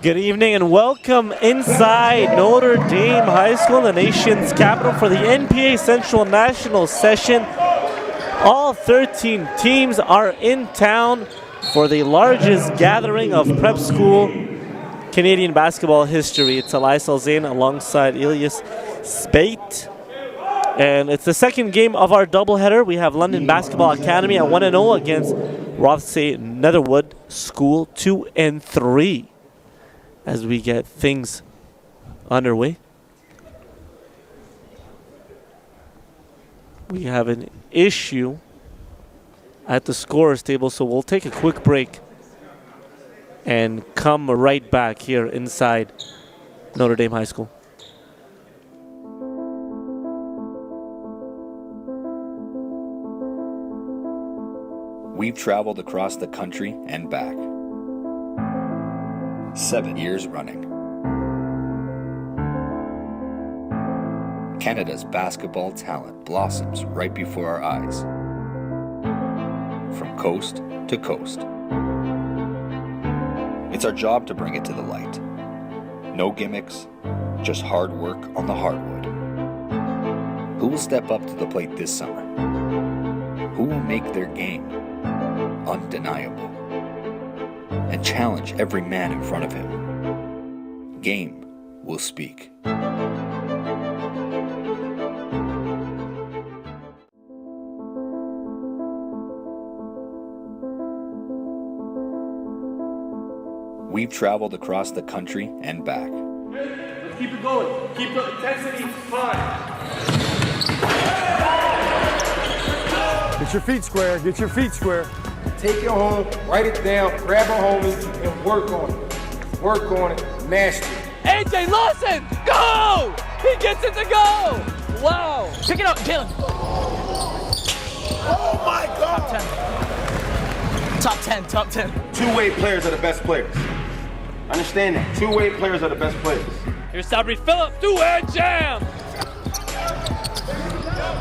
Good evening and welcome inside Notre Dame High School, the nation's capital, for the NPA Central National Session. All 13 teams are in town for the largest gathering of prep school Canadian basketball history. It's Elias Alzain alongside Elias Spate. And it's the second game of our doubleheader. We have London Basketball Academy at 1-0 against Rothesay Netherwood School 2-3. As we get things underway. We have an issue at the scorer's table, so we'll take a quick break and come right back here inside Notre Dame High School. We've traveled across the country and back. 7 years running. Canada's basketball talent blossoms right before our eyes. From coast to coast. It's our job to bring it to the light. No gimmicks, just hard work on the hardwood. Who will step up to the plate this summer? Who will make their game undeniable and challenge every man in front of him? Game will speak. We've traveled across the country and back. Let's keep it going. Keep the intensity high. Get your feet square. Get your feet square. Take it home, write it down, grab a homie, and work on it. Work on it, master it. AJ Lawson, go! He gets it to go! Wow! Pick it up, Jalen. Oh my God! Top 10. Two-way players are the best players. Understand that. Two-way players are the best players. Here's Sabri Phillips, two-hand jam!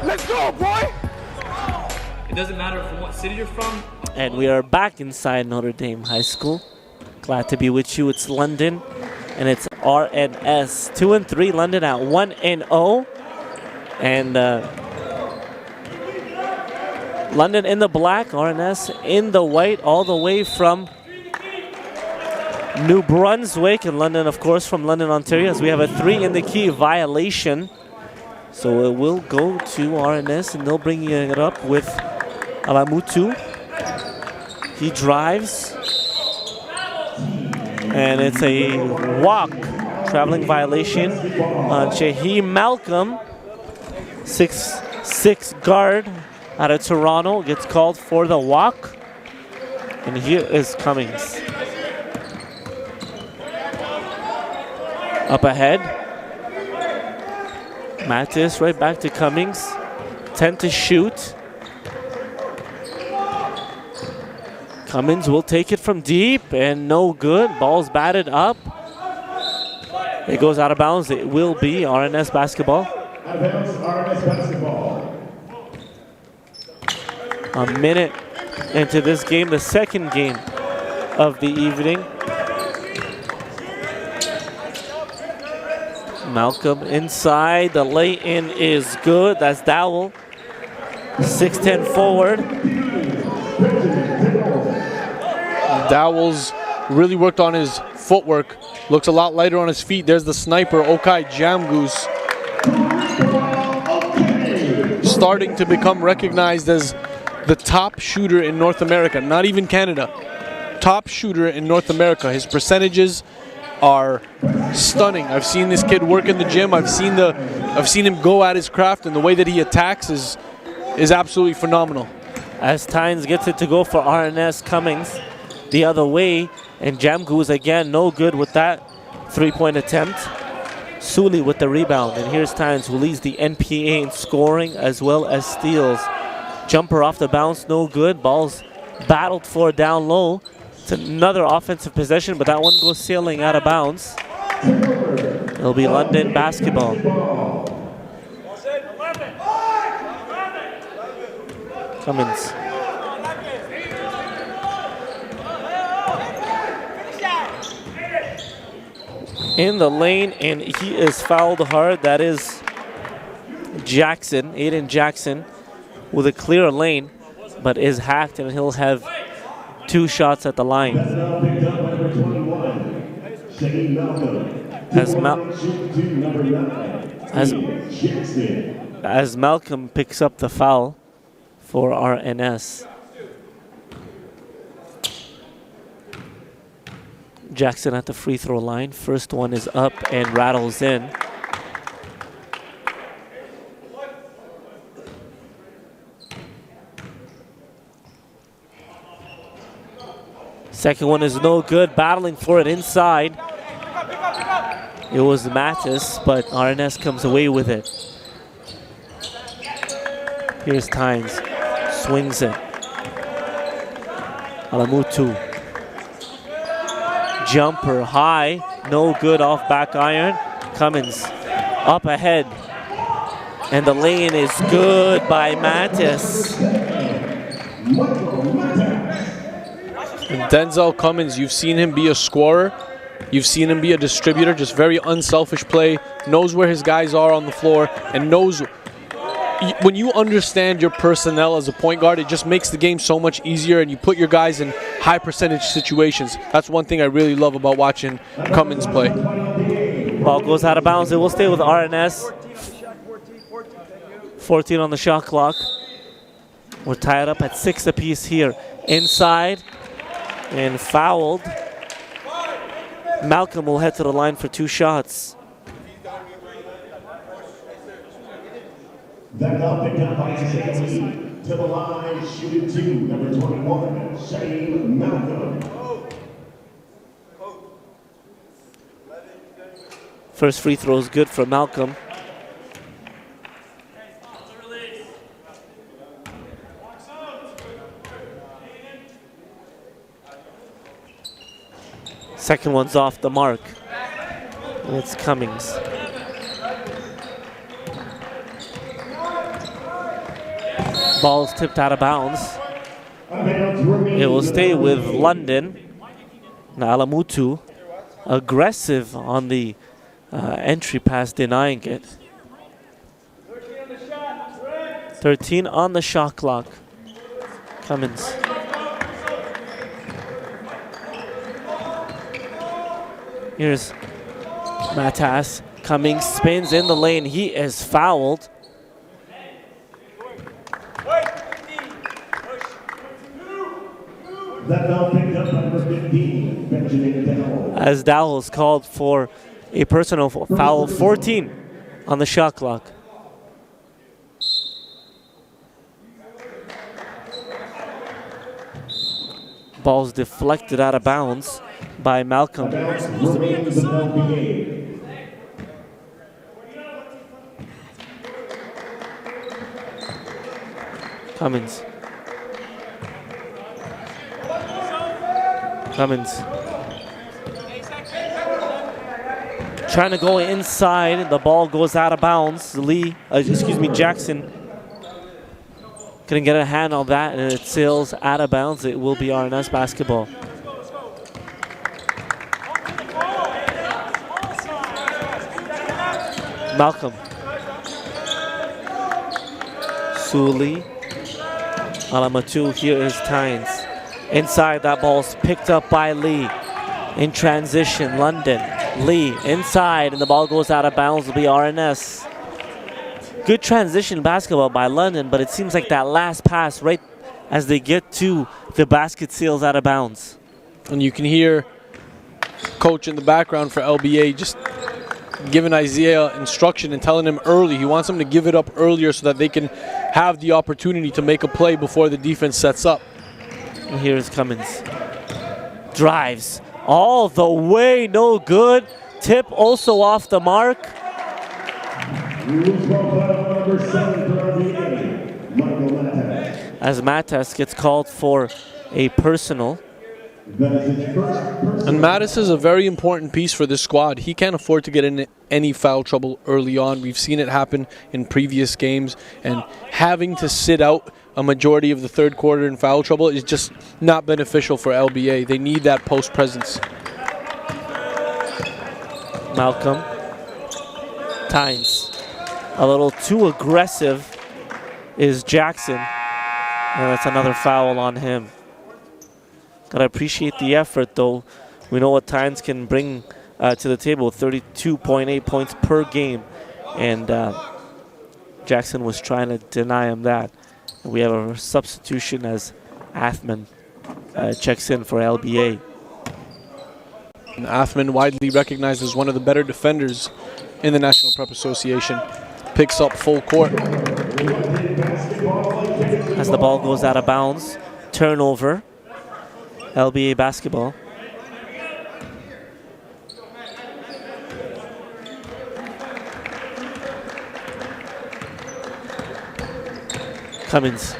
Let's go, boy! It doesn't matter from what city you're from. And we are back inside Notre Dame High School. Glad to be with you. It's London, and it's RNS. 2-3, London at 1-0. And London in the black, RNS in the white, all the way from New Brunswick. And London, of course, from London, Ontario, as we have a 3 in the key violation. So it will go to RNS, and they'll bring it up with Alamutu. He drives, and it's a walk, traveling violation on Shaheem Malcolm. 6'6" guard out of Toronto gets called for the walk. And here is Cummings. Up ahead. Mattis right back to Cummings. 10 to shoot. Cummins will take it from deep, and no good. Ball's batted up. It goes out of bounds. It will be RNS basketball. Out of bounds, RNS basketball. A minute into this game, the second game of the evening. Malcolm inside. The lay-in is good. That's Dowell. 6'10" forward. Dowell's really worked on his footwork. Looks a lot lighter on his feet. There's the sniper, Okai Jamgoose. Starting to become recognized as the top shooter in North America, not even Canada. Top shooter in North America. His percentages are stunning. I've seen this kid work in the gym. I've seen him go at his craft, and the way that he attacks is absolutely phenomenal. As Tynes gets it to go for RNS, Cummings the other way, and Jamgoose again no good with that 3-point attempt. Sully with the rebound, and here's Tynes, who leads the NPA in scoring as well as steals. Jumper off the bounce, no good. Ball's battled for down low. It's another offensive possession, but that one goes sailing out of bounds. It'll be London basketball. Cummins. in the lane, and he is fouled hard. That is Jackson, Aiden Jackson, with a clear lane, but is hacked, and he'll have 2 shots at the line. As Malcolm picks up the foul for RNS. Jackson at the free throw line. First one is up and rattles in. Second one is no good, battling for it inside. It was Mattis, but RNS comes away with it. Here's Tynes, swings it. Alamutu. Jumper high, no good off back iron. Cummins up ahead. And the lane is good by Mattis. And Denzel Cummins, you've seen him be a scorer. You've seen him be a distributor, just very unselfish play, knows where his guys are on the floor, and knows when you understand your personnel as a point guard, it just makes the game so much easier, and you put your guys in high percentage situations. That's one thing I really love about watching Cummins play. Ball goes out of bounds. It will stay with RNS. 14 on the shot clock. We're tied up at 6 apiece here. Inside and fouled. Malcolm will head to the line for 2 shots. That ball picked up by Shane. To the line, shooting 2, number 21, Shane Malcolm. First free throw is good for Malcolm. Second one's off the mark. And it's Cummings. Ball's tipped out of bounds. It will stay with London. Alamutu, aggressive on the entry pass, denying it. 13 on the shot clock. Cummins. Here's Matas. Cummings spins in the lane. He is fouled. That ball picked up by number 15, Benjamin Dowell. As Dowell's called for a personal foul. 14 on the shot clock. Ball's deflected out of bounds by Malcolm. Cummins. Trying to go inside. The ball goes out of bounds. Jackson couldn't get a hand on that, and it sails out of bounds. It will be RNS basketball. Malcolm. Suli. Alamatu. Here is Tynes. Inside, that ball's picked up by Lee. In transition, London. Lee inside, and the ball goes out of bounds. Will be RNS. Good transition basketball by London, but it seems like that last pass right as they get to the basket sails out of bounds. And you can hear coach in the background for LBA just giving Isaiah instruction and telling him early. He wants him to give it up earlier so that they can have the opportunity to make a play before the defense sets up. And here's Cummins. Drives all the way, no good. Tip also off the mark. As Matas gets called for a personal. And Mattis is a very important piece for this squad. He can't afford to get in any foul trouble early on. We've seen it happen in previous games, and having to sit out a majority of the third quarter in foul trouble is just not beneficial for LBA. They need that post presence. Malcolm. Tynes. A little too aggressive is Jackson. And that's another foul on him. Gotta appreciate the effort though. We know what Tynes can bring to the table, 32.8 points per game. And Jackson was trying to deny him that. We have a substitution as Athman checks in for LBA. And Athman, widely recognized as one of the better defenders in the National Prep Association, picks up full court. As the ball goes out of bounds, turnover, LBA basketball. Cummins.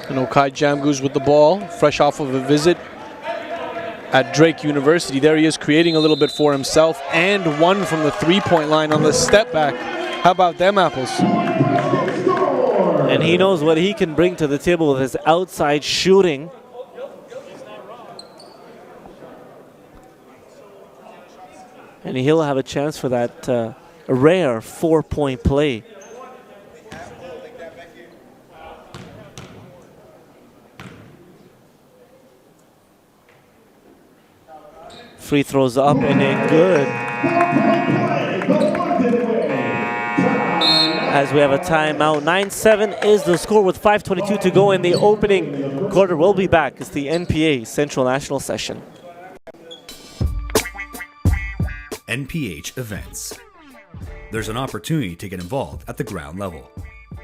And Okai Jamgoose with the ball, fresh off of a visit at Drake University. There he is, creating a little bit for himself, and one from the three-point line on the step back. How about them apples? And he knows what he can bring to the table with his outside shooting. And he'll have a chance for that rare 4-point play. Free throws up and in, good. As we have a timeout, 9-7 is the score with 5:22 to go in the opening quarter. We'll be back. It's the NPA Central National Session. NPH events. There's an opportunity to get involved at the ground level.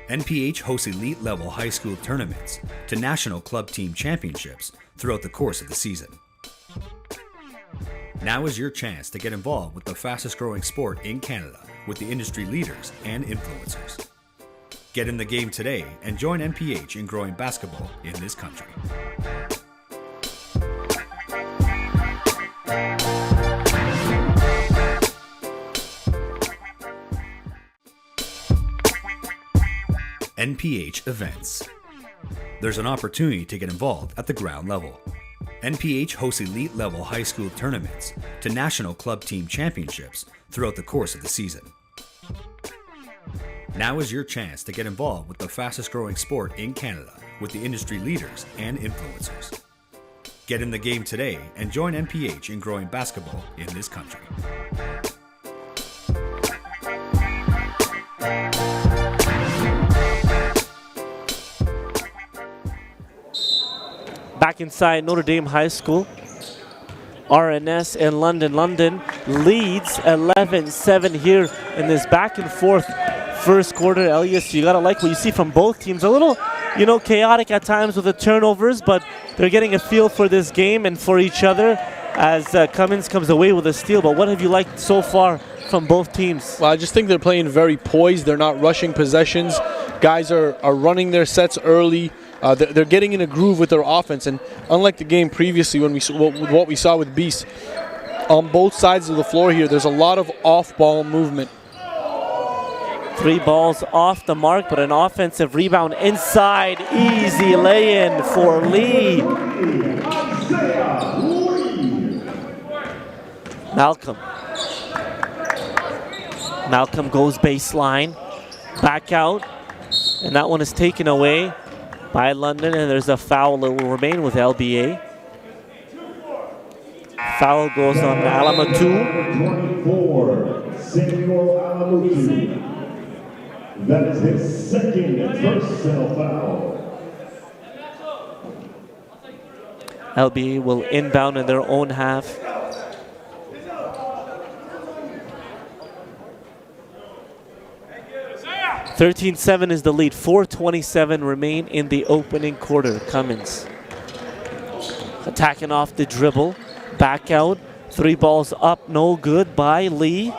NPH hosts elite level high school tournaments to national club team championships throughout the course of the season. Now is your chance to get involved with the fastest growing sport in Canada with the industry leaders and influencers. Get in the game today and join NPH in growing basketball in this country. NPH events. There's an opportunity to get involved at the ground level. NPH hosts elite level high school tournaments to national club team championships throughout the course of the season. Now is your chance to get involved with the fastest growing sport in Canada with the industry leaders and influencers. Get in the game today and join NPH in growing basketball in this country. Back inside Notre Dame High School, RNS and London. London leads 11-7 here in this back and forth first quarter. Elias, you gotta like what you see from both teams. A little, chaotic at times with the turnovers, but they're getting a feel for this game and for each other as Cummins comes away with a steal. But what have you liked so far from both teams? Well, I just think they're playing very poised. They're not rushing possessions. Guys are running their sets early. They're getting in a groove with their offense, and unlike the game previously when what we saw with Beast, on both sides of the floor here, there's a lot of off-ball movement. 3 balls off the mark, but an offensive rebound inside. Easy lay-in for Lee. Malcolm goes baseline, back out, and that one is taken away by London, and there's a foul that will remain with LBA. Foul goes on Alamatu. 24, Samuel Alamatu. That is his second personal foul. LBA will inbound in their own half. (13-7) is the lead. 4:27 remain in the opening quarter. Cummins attacking off the dribble. Back out. 3 balls up. No good by Lee.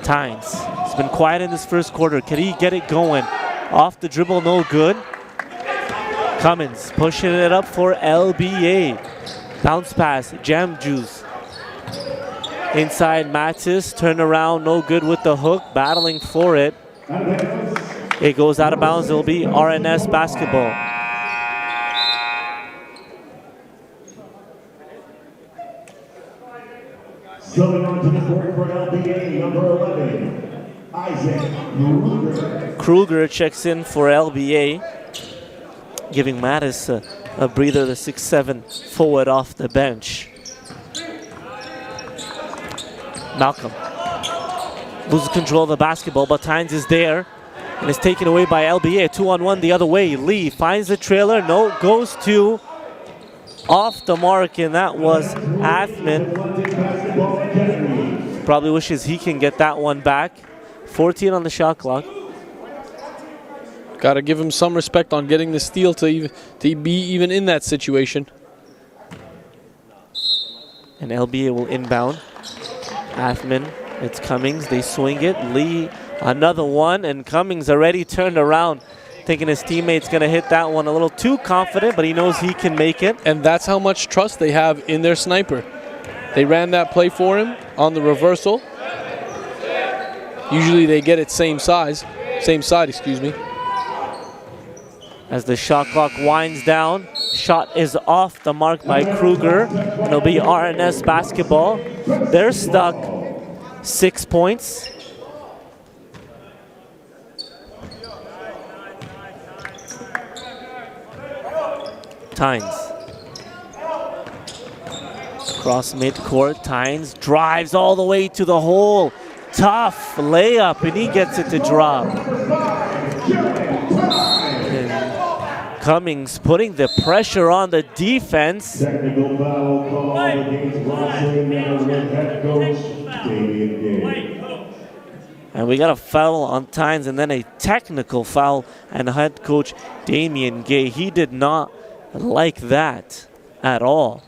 Tynes. He's been quiet in this first quarter. Can he get it going? Off the dribble. No good. Cummins pushing it up for LBA. Bounce pass. Jam Juice. Inside Mattis, turn around, no good with the hook, battling for it. It goes out of bounds. It will be RNS basketball. Coming onto the court for LBA, number 11, Isaac Kruger. Kruger checks in for LBA, giving Mattis a breather, the 6'7" forward off the bench. Malcolm loses control of the basketball, but Tynes is there and is taken away by LBA. 2-on-1 the other way. Lee finds the trailer. No, goes to off the mark, and that was Athman. Probably wishes he can get that one back. 14 on the shot clock. Got to give him some respect on getting the steal to be even in that situation. And LBA will inbound. Athman, it's Cummings. They swing it. Lee, another one, and Cummings already turned around, thinking his teammate's going to hit that one a little too confident, but he knows he can make it. And that's how much trust they have in their sniper. They ran that play for him on the reversal. Usually they get it same side, excuse me. As the shot clock winds down, shot is off the mark by Kruger. It'll be RNS basketball. They're stuck. 6 points. Tynes. Across midcourt, Tynes drives all the way to the hole. Tough layup, and he gets it to drop. And Cummings putting the pressure on the defense. Technical foul called against Rothesay Netherwood head coach Damian Gay. And we got a foul on Tynes and then a technical foul and head coach Damian Gay. He did not like that at all.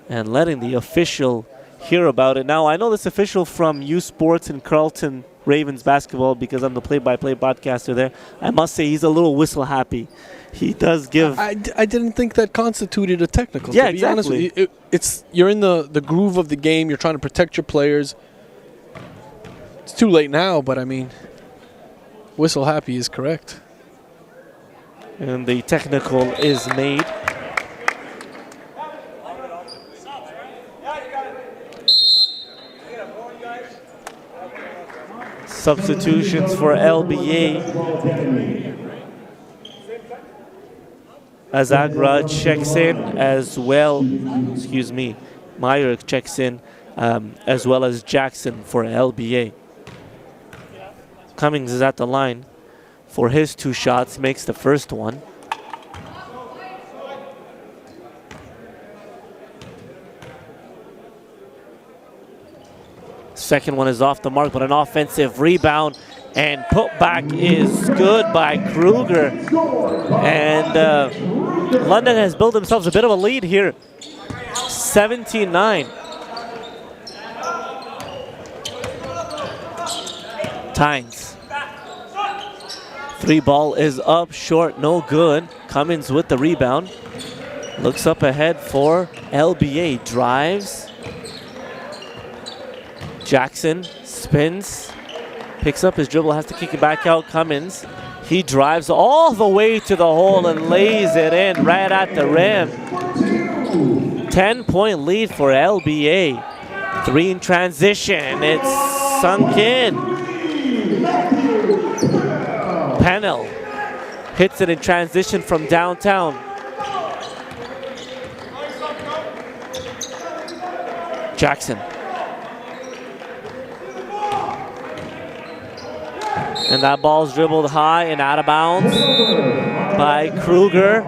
And letting the official hear about it. Now, I know this official from U Sports and Carleton Ravens basketball because I'm the play-by-play broadcaster there. I must say he's a little whistle happy. He does give... I didn't think that constituted a technical. Yeah, to be exactly. Honest with you. You're in the groove of the game. You're trying to protect your players. It's too late now, but I mean, whistle happy is correct. And the technical is made. Substitutions for LBA. Azagra checks in as well. Meyer checks in as well as Jackson for LBA. Cummings is at the line for his 2 shots, makes the first one. Second one is off the mark, but an offensive rebound and putback is good by Kruger. And London has built themselves a bit of a lead here. 17-9. Tynes. 3 ball is up, short, no good. Cummins with the rebound. Looks up ahead for LBA. Drives. Jackson spins, picks up his dribble, has to kick it back out. Cummins, he drives all the way to the hole and lays it in right at the rim. 10-point lead for LBA. 3 in transition, it's sunk in. Pennell hits it in transition from downtown. Jackson. And that ball's dribbled high and out of bounds by Kruger.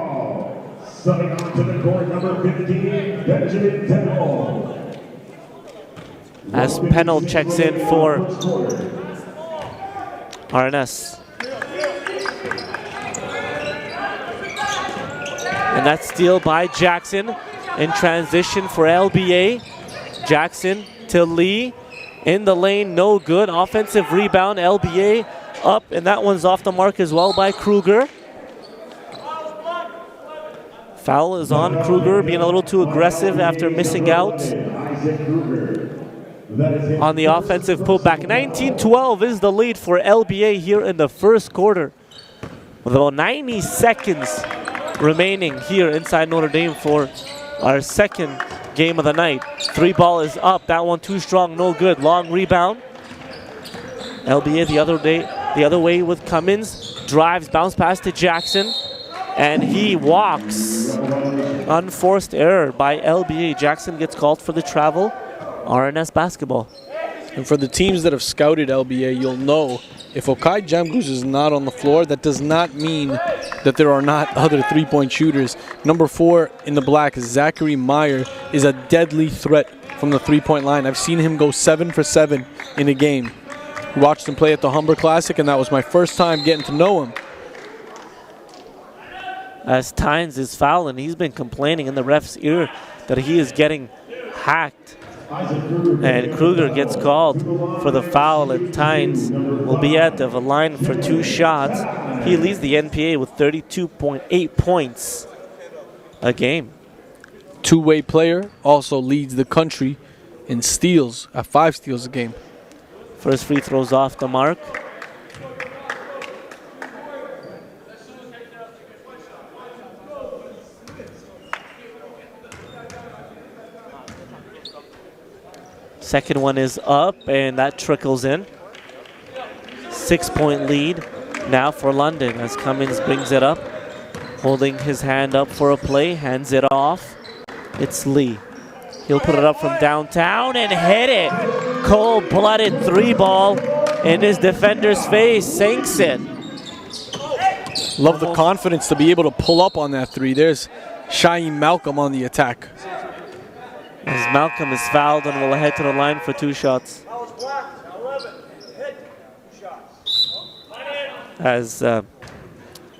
Subbing onto the court, number 15, Benjamin Pennell. As Pennell checks in for RNS. And that's steal by Jackson in transition for LBA. Jackson to Lee. In the lane, no good. Offensive rebound, LBA up, and that one's off the mark as well by Kruger. Foul is on Kruger, being a little too aggressive after missing out. on the offensive putback. 19-12 is the lead for LBA here in the first quarter, with about 90 seconds remaining here inside Notre Dame for our second game of the night. 3-ball is up. That one too strong, no good. Long rebound. LBA the other way with Cummins. Drives, bounce pass to Jackson, and he walks. Unforced error by LBA. Jackson gets called for the travel. RNS basketball. And for the teams that have scouted LBA, you'll know if Okai Jamgoose is not on the floor, that does not mean that there are not other three-point shooters. Number 4 in the black, Zachary Meyer, is a deadly threat from the three-point line. I've seen him go 7 for 7 in a game. Watched him play at the Humber Classic, and that was my first time getting to know him. As Tynes is fouling, he's been complaining in the ref's ear that he is getting hacked. And Kruger gets called for the foul, and Tynes will be at the line for 2 shots. He leads the NPA with 32.8 points a game. Two-way player, also leads the country in steals at 5 steals a game. First free throw's off the mark. Second one is up, and that trickles in. 6-point lead now for London as Cummins brings it up. Holding his hand up for a play, hands it off. It's Lee. He'll put it up from downtown and hit it. Cold-blooded 3-ball in his defender's face, sinks it. Love the confidence to be able to pull up on that 3. There's Shaheem Malcolm on the attack. As Malcolm is fouled and will head to the line for 2 shots. As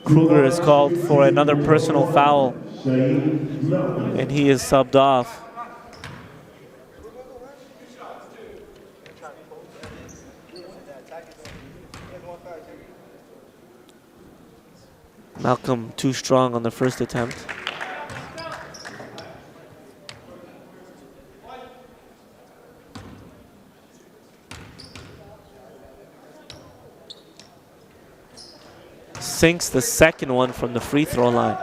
Kruger is called for another personal foul, and he is subbed off. Malcolm too strong on the first attempt. Sinks the second one from the free throw line.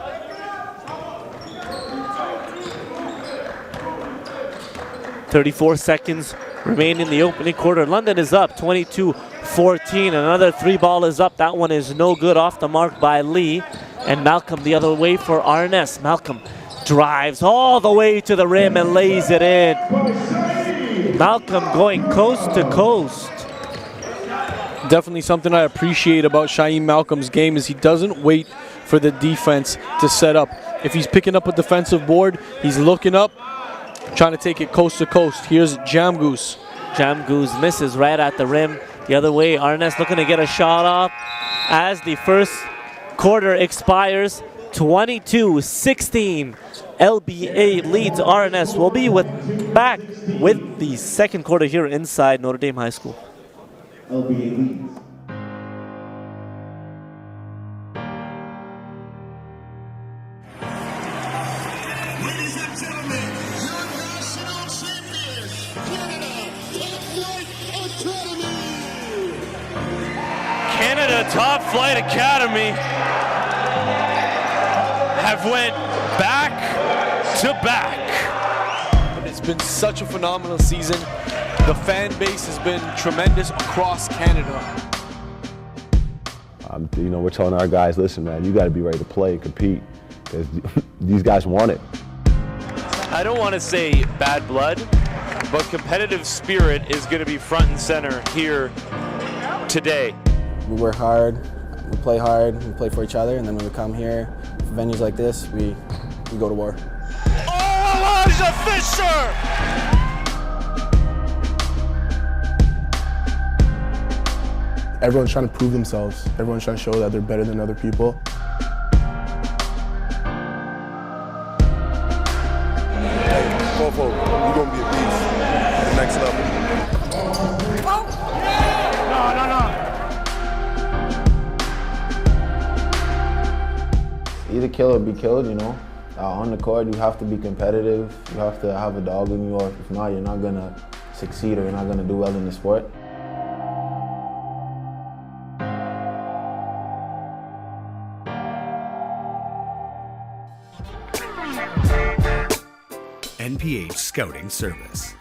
.34 seconds remain in the opening quarter. London is up 22-14. Another 3-ball is up. That one is no good, off the mark by Lee. And Malcolm the other way for RNS. Malcolm drives all the way to the rim and lays it in. Malcolm going coast to coast. Definitely something I appreciate about Shaheem Malcolm's game is he doesn't wait for the defense to set up. If he's picking up a defensive board, he's looking up, trying to take it coast to coast. Here's Jamgoose. Jamgoose misses right at the rim. The other way, Arnest looking to get a shot off as the first quarter expires. 22-16. LBA leads RNS. We'll be back with the second quarter here inside Notre Dame High School. LBA leads. Ladies and gentlemen, your national champions, Canada Top Flight Academy have went back to back. It's been such a phenomenal season. The fan base has been tremendous across Canada. We're telling our guys, listen, man, you got to be ready to play and compete because these guys want it. I don't want to say bad blood, but competitive spirit is going to be front and center here today. We work hard, we play hard, we play for each other, and then when we come here, for venues like this, we go to war. Oh, Elijah Fisher! Everyone's trying to prove themselves. Everyone's trying to show that they're better than other people. Go forward. You're going to be a beast at the next level. Either kill or be killed, on the court, you have to be competitive. You have to have a dog in you, or if not, you're not going to succeed or you're not going to do well in the sport. NPH Scouting Service.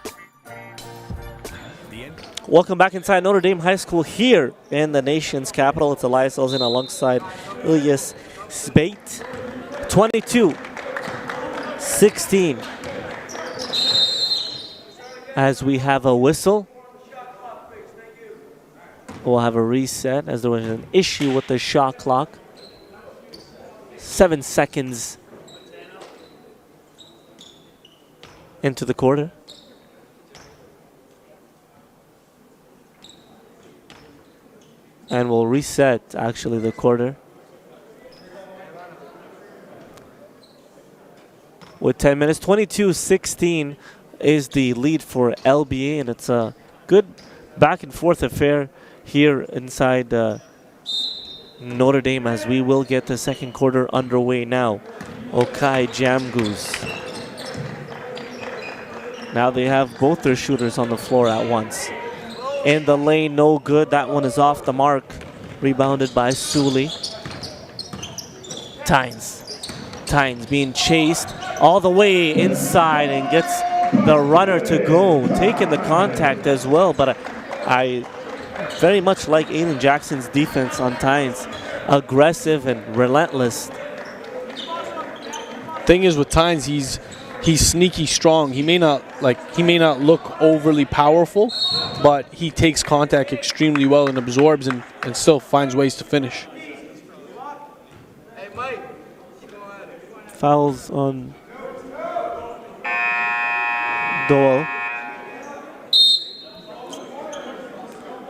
Welcome back inside Notre Dame High School here in the nation's capital. It's Elias Elzin alongside Ilyas Spate. 22-16. As we have a whistle, we'll have a reset as there was an issue with the shot clock. 7 seconds into the quarter. And we'll reset, actually, the quarter. With 10 minutes, 22-16 is the lead for LBA, and it's a good back and forth affair here inside Notre Dame as we will get the second quarter underway now. Okai Jamgoose. Now they have both their shooters on the floor at once. In the lane, no good. That one is off the mark. Rebounded by Sully. Tynes being chased all the way inside and gets the runner to go. Taking the contact as well, but I very much like Aiden Jackson's defense on Tynes. Aggressive and relentless. Thing is with Tynes, he's sneaky strong. He may not look overly powerful, but he takes contact extremely well and absorbs and still finds ways to finish. Fouls on Doyle.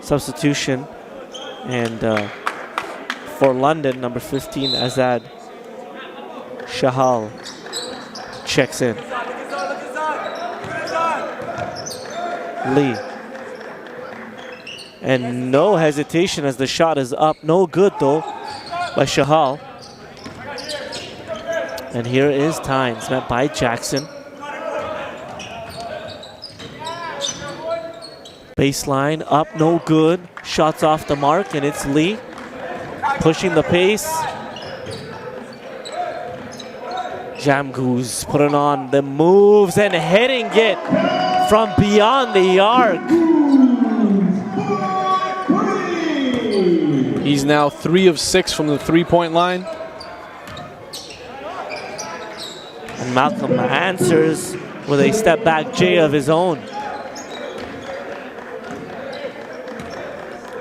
Substitution. And for London, number 15, Azad Shahal checks in. Lee. And no hesitation as the shot is up. No good though by Shahal. And here is Tynes, met by Jackson. Baseline up, no good. Shots off the mark, and it's Lee pushing the pace. Jamgoose putting on the moves and hitting it from beyond the arc. He's now 3 of 6 from the three-point line. And Malcolm answers with a step back J of his own.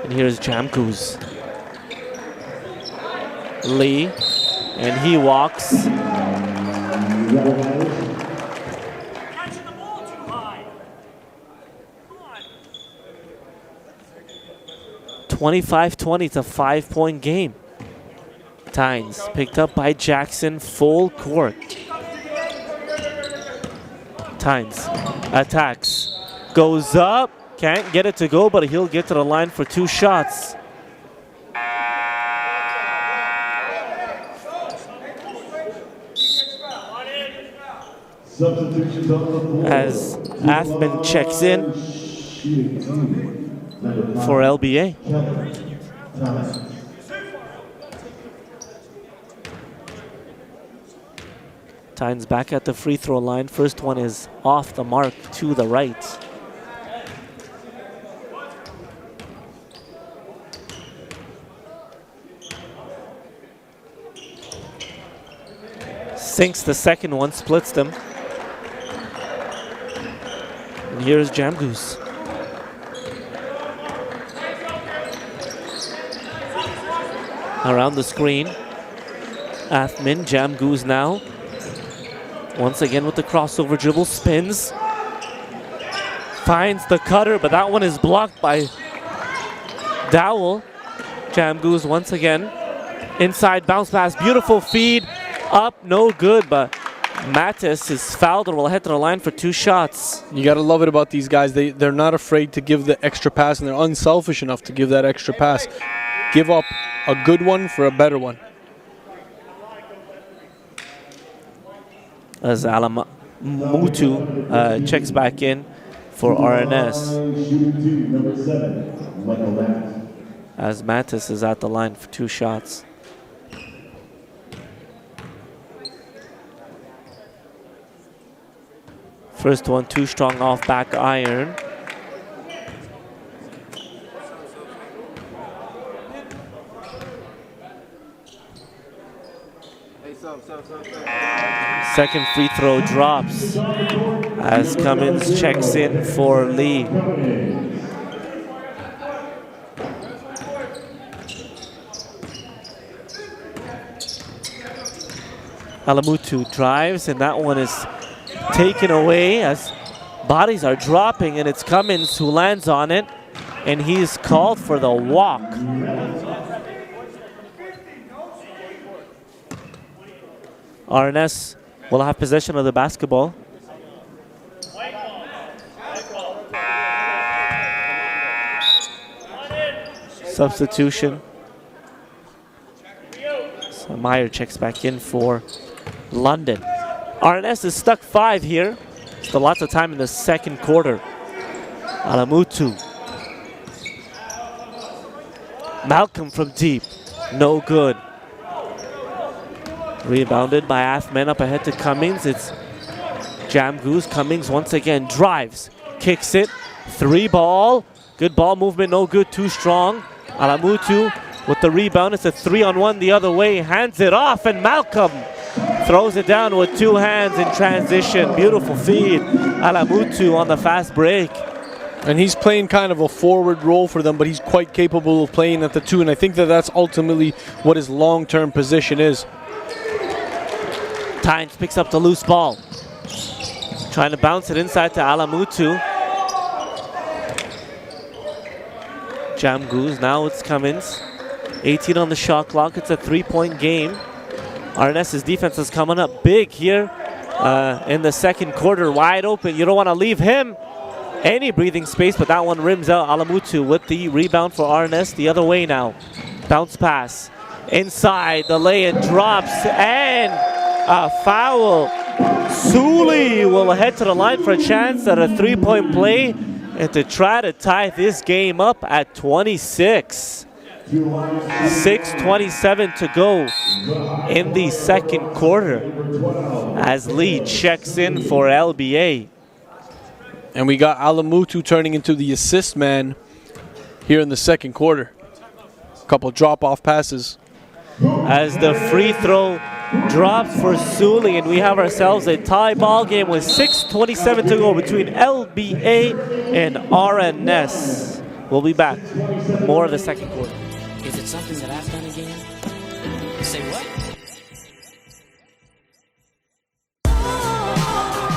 And here's Jamgoose. Lee, and he walks. 25-20, it's a 5-point game. Tynes picked up by Jackson, full court. Tynes attacks, goes up, can't get it to go, but he'll get to the line for 2 shots. As Athman checks in for LBA. Tynes back at the free throw line. First one is off the mark to the right. Sinks the second one, splits them. And here's Jamgoose. Around the screen. Athman, Jamgoose now. Once again with the crossover dribble, spins. Finds the cutter, but that one is blocked by Dowell. Jamgoose once again. Inside bounce pass, beautiful feed. Up, no good, but Mattis is fouled and will head to the line for 2 shots. You got to love it about these guys. They're not afraid to give the extra pass, and they're unselfish enough to give that extra pass. Give up a good one for a better one. As Alamutu checks back in for RNS. Number 7, Michael Matt. As Mattis is at the line for 2 shots. First one too strong off back iron. Second free throw drops as Cummins checks in for Lee. Alamutu drives, and that one is taken away as bodies are dropping, and it's Cummins who lands on it, and he's called for the walk. RNS will have possession of the basketball. Substitution. So Meyer checks back in for London. RNS is stuck 5 here. Still lots of time in the second quarter. Alamutu. Malcolm from deep. No good. Rebounded by Athman up ahead to Cummings. It's Jam Goose. Cummings once again drives. Kicks it. 3 ball. Good ball movement. No good. Too strong. Alamutu with the rebound. It's a 3-on-1 the other way. Hands it off, and Malcolm throws it down with 2 hands in transition. Beautiful feed. Alamutu on the fast break. And he's playing kind of a forward role for them, but he's quite capable of playing at the 2, and I think that that's ultimately what his long-term position is. Tynes picks up the loose ball. Trying to bounce it inside to Alamutu. Jam Goose, now it's Cummins. 18 on the shot clock. It's a 3-point game. RNS's defense is coming up big here in the second quarter. Wide open. You don't want to leave him any breathing space, but that one rims out. Alamutu with the rebound for RNS the other way now. Bounce pass. Inside, the lay-in drops, and a foul. Sully will head to the line for a chance at a 3-point play and to try to tie this game up at 26. 6:27 to go in the second quarter as Lee checks in for LBA. And we got Alamutu turning into the assist man here in the second quarter. A couple drop-off passes. As the free throw drops for Sully, and we have ourselves a tie ball game with 6:27 to go between LBA and RNS. We'll be back. More of the second quarter. Is it something that I've done again? Say what?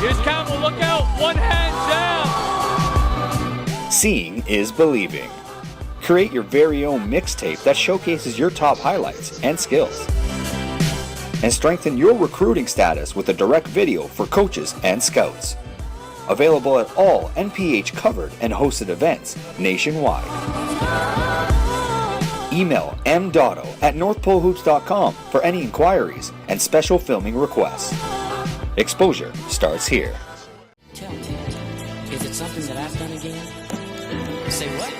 Here's Campbell, look out, 1 hand jam. Seeing is believing. Create your very own mixtape that showcases your top highlights and skills. And strengthen your recruiting status with a direct video for coaches and scouts. Available at all NPH covered and hosted events nationwide. Email mdotto@northpolehoops.com for any inquiries and special filming requests. Exposure starts here. Tell me, is it something that I've done again? Say what?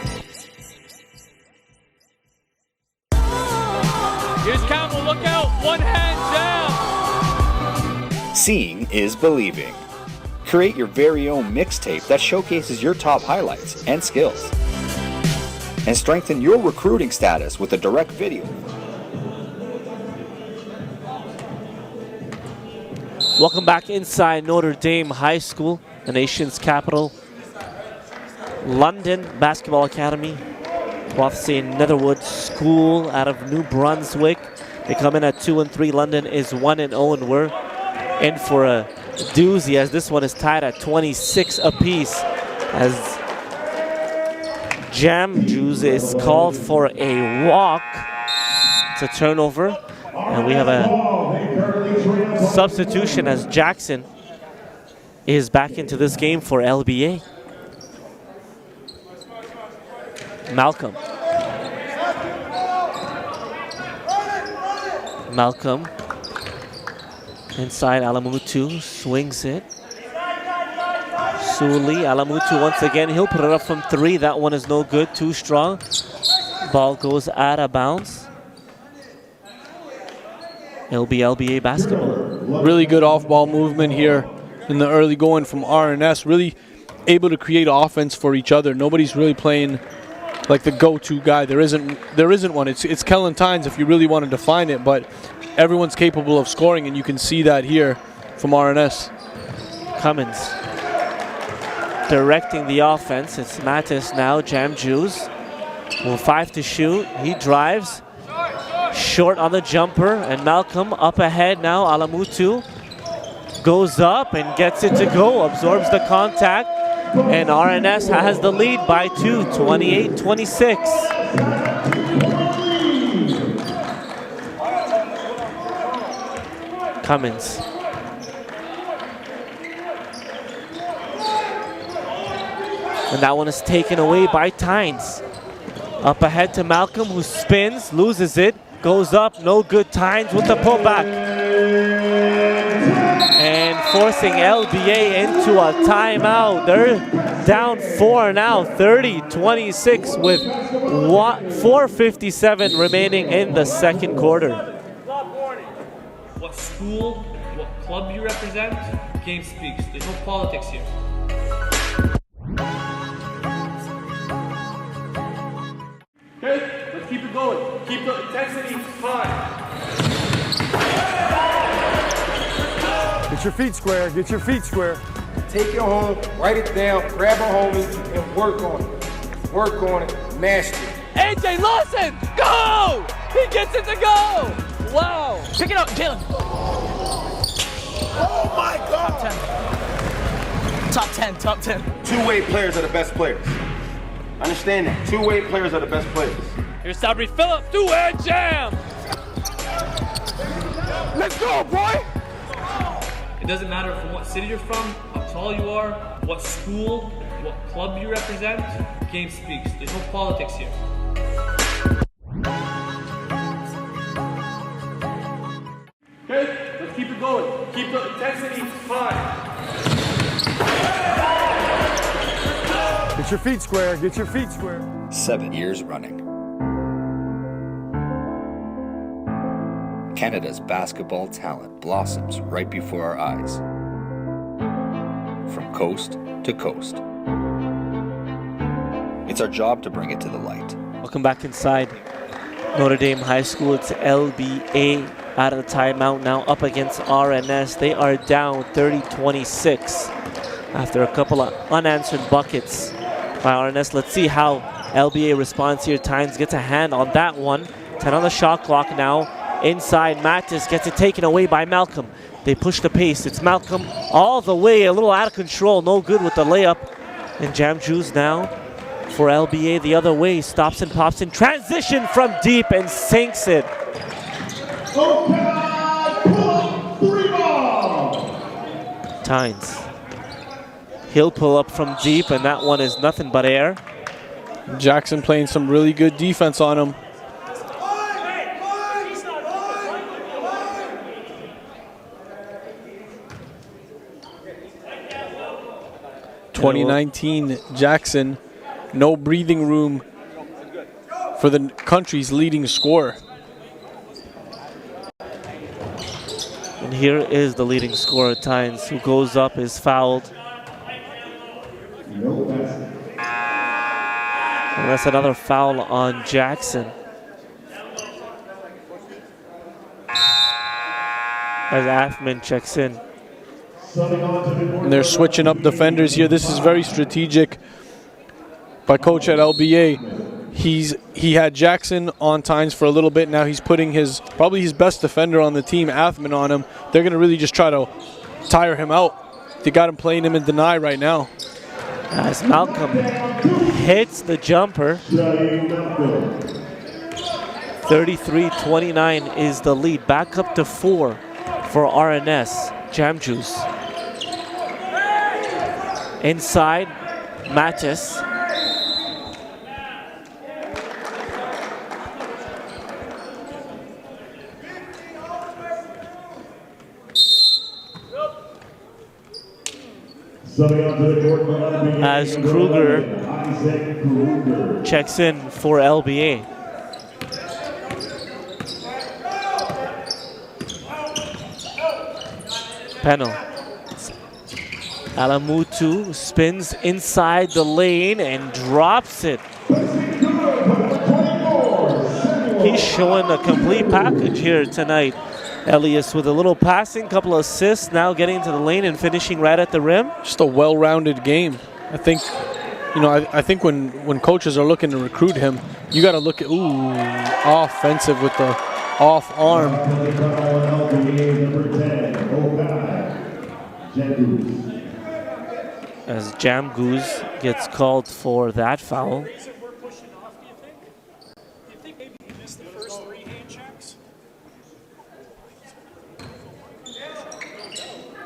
Here's Campbell, look out, 1 hand jam. Seeing is believing. Create your very own mixtape that showcases your top highlights and skills. And strengthen your recruiting status with a direct video. Welcome back inside Notre Dame High School, the nation's capital. London Basketball Academy. Rothesay Netherwood School out of New Brunswick. They come in at 2-3. London is 1-0, and we're in for a doozy as this one is tied at 26 apiece. As Jam Juice is called for a walk. It's a turnover, and we have a substitution as Jackson is back into this game for LBA. Malcolm inside. Alamutu swings it. Suli, Alamutu once again, he'll put it up from 3. That one is no good, too strong. Ball goes out of bounds. It'll be LBA basketball. Really good off-ball movement here in the early going from RNS. Really able to create offense for each other. Nobody's really playing like the go-to guy. There isn't one. It's Kellen Tynes if you really want to define it, but everyone's capable of scoring, and you can see that here from RNS. Cummins directing the offense. It's Mattis now, Jam Juice. Well, 5 to shoot. He drives. Short on the jumper, and Malcolm up ahead now. Alamutu goes up and gets it to go, absorbs the contact, and RNS has the lead by 2, 28-26. Cummins. And that one is taken away by Tynes. Up ahead to Malcolm, who spins, loses it, goes up, no good. Tynes with the pullback. And forcing LBA into a timeout. They're down 4 now, 30-26 with 4:57 remaining in the second quarter. What school, what club you represent, game speaks. There's no politics here. Okay, let's keep it going. Keep the intensity high. Get your feet square. Get your feet square. Take it home, write it down, grab a homie, and work on it. Work on it, master it. AJ Lawson, go! He gets it to go! Wow! Pick it up, Jalen. Oh my God! Top 10, top 10. Two-way players are the best players. Understand that. Two-way players are the best players. Here's Sabri Phillips, two-hand jam! Let's go, boy! It doesn't matter from what city you're from, how tall you are, what school, what club you represent, game speaks. There's no politics here. Okay, let's keep it going. Keep the intensity high. Get your feet square. Get your feet square. 7 years running. Canada's basketball talent blossoms right before our eyes. From coast to coast. It's our job to bring it to the light. Welcome back inside Notre Dame High School. It's LBA out of the timeout now up against RNS. They are down 30-26 after a couple of unanswered buckets by RNS. Let's see how LBA responds here. Tynes gets a hand on that one. 10 on the shot clock now. Inside, Mattis gets it taken away by Malcolm. They push the pace. It's Malcolm all the way, a little out of control. No good with the layup. And Jam Juice now for LBA the other way. Stops and pops in transition from deep and sinks it. Tynes. He'll pull up from deep, and that one is nothing but air. Jackson playing some really good defense on him. 2019 Jackson, no breathing room for the country's leading scorer. And here is the leading scorer, Tynes, who goes up, is fouled. And that's another foul on Jackson. As Afman checks in. And they're switching up defenders here. This is very strategic by coach at LBA. He had Jackson on Tynes for a little bit. Now he's putting probably his best defender on the team, Athman, on him. They're going to really just try to tire him out. They got him playing him in deny right now. As Malcolm hits the jumper. 33-29 is the lead. Back up to 4 for RNS. Jam Juice. Inside, Mattis. as Kruger checks in for LBA. Peno. Alamutu spins inside the lane and drops it. He's showing a complete package here tonight. Elias with a little passing, couple of assists, now getting into the lane and finishing right at the rim. Just a well-rounded game. I think, I think when coaches are looking to recruit him, you got to look at, offensive with the off arm. As Jamgoose gets called for that foul.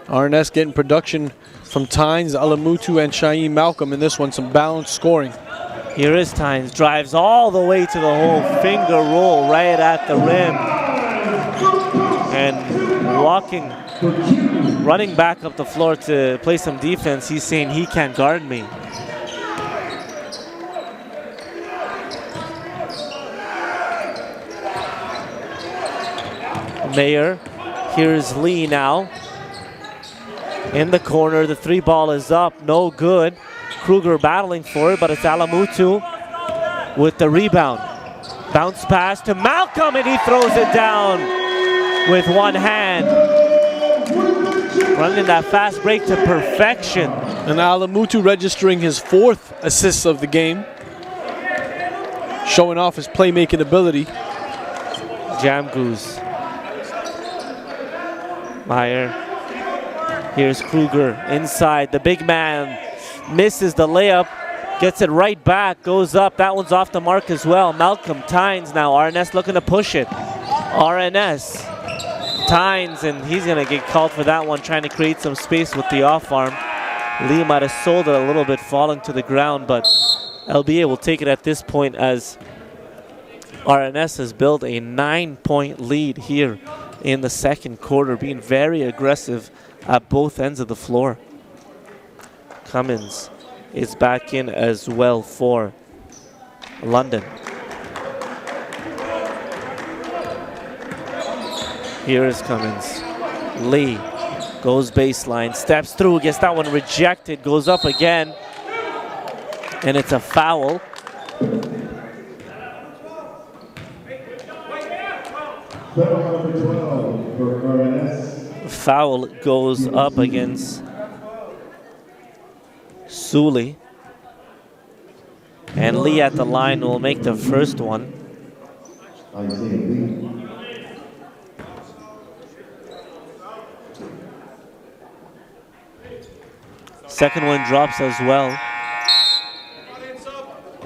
RNS getting production from Tynes, Alamutu, and Shaim Malcolm in this one. Some balanced scoring. Here is Tynes, drives all the way to the hole, finger roll right at the rim. And running back up the floor to play some defense. He's saying he can't guard me. Mayer, here's Lee now. In the corner, the three ball is up, no good. Kruger battling for it, but it's Alamutu with the rebound. Bounce pass to Malcolm, and he throws it down with one hand. Running that fast break to perfection. And Alamutu registering his 4th assist of the game. Showing off his playmaking ability. Jamgoose. Meyer. Here's Kruger inside. The big man misses the layup. Gets it right back. Goes up. That one's off the mark as well. Malcolm Tynes now. RNS looking to push it. RNS. Tynes, and he's going to get called for that one, trying to create some space with the off arm. Lee might have sold it a little bit, falling to the ground, but LBA will take it at this point as RNS has built a 9-point lead here in the second quarter, being very aggressive at both ends of the floor. Cummins is back in as well for London. Here is Cummins. Lee goes baseline, steps through, gets that one rejected, goes up again, and it's a foul. Foul goes up against Sully. And Lee at the line will make the first one. Second one drops as well.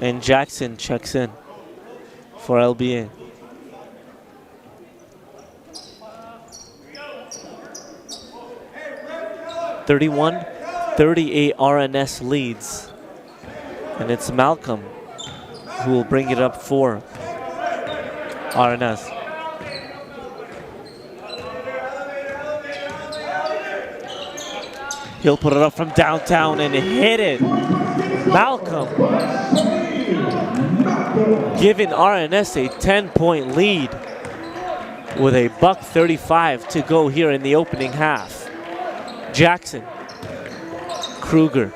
And Jackson checks in for LBA. (31-38) RNS leads. And it's Malcolm who will bring it up for RNS. He'll put it up from downtown and hit it. Malcolm giving RNS a 10-point lead with a $1:35 to go here in the opening half. Jackson, Kruger.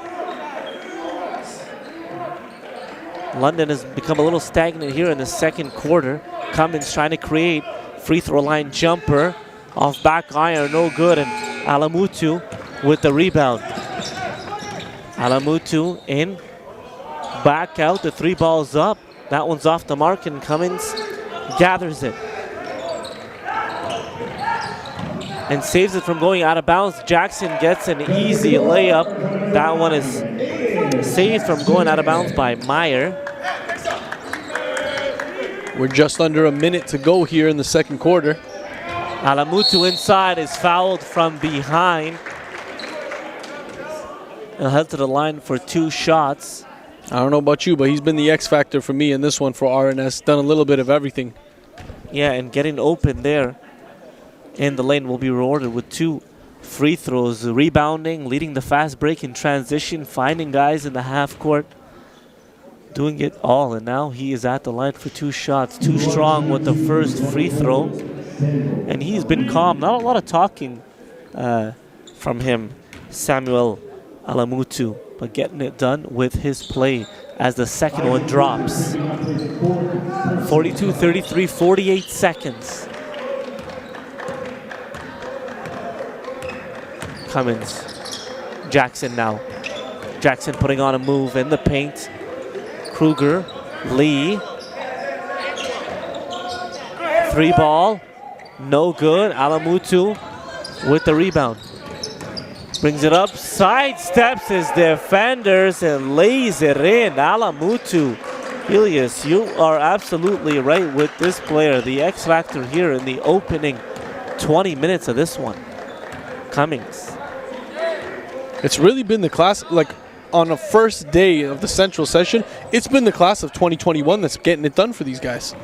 London has become a little stagnant here in the second quarter. Cummins trying to create free throw line jumper off back iron, no good, and Alamutu with the rebound. Alamutu in, back out, the three ball's up. That one's off the mark, and Cummins gathers it and saves it from going out of bounds. Jackson gets an easy layup. That one is saved from going out of bounds by Meyer. We're just under a minute to go here in the second quarter. Alamutu inside is fouled from behind. He'll head to the line for 2 shots. I don't know about you, but he's been the X factor for me in this one for RNS. Done a little bit of everything. Yeah, and getting open there in the lane will be rewarded with 2 free throws, rebounding, leading the fast break in transition, finding guys in the half court, doing it all. And now he is at the line for 2 shots. Too strong with the first free throw. And he's been calm. Not a lot of talking from him, Samuel Alamutu, but getting it done with his play as the second one drops. 42-33, 48 seconds. Cummins, Jackson now. Jackson putting on a move in the paint. Kruger, Lee. 3 ball, no good. Alamutu with the rebound. Brings it up, sidesteps his defenders and lays it in. Alamutu. Elias, you are absolutely right with this player. The X factor here in the opening 20 minutes of this one. Cummings. It's really been the class, like on the first day of the Central session, it's been the class of 2021 that's getting it done for these guys.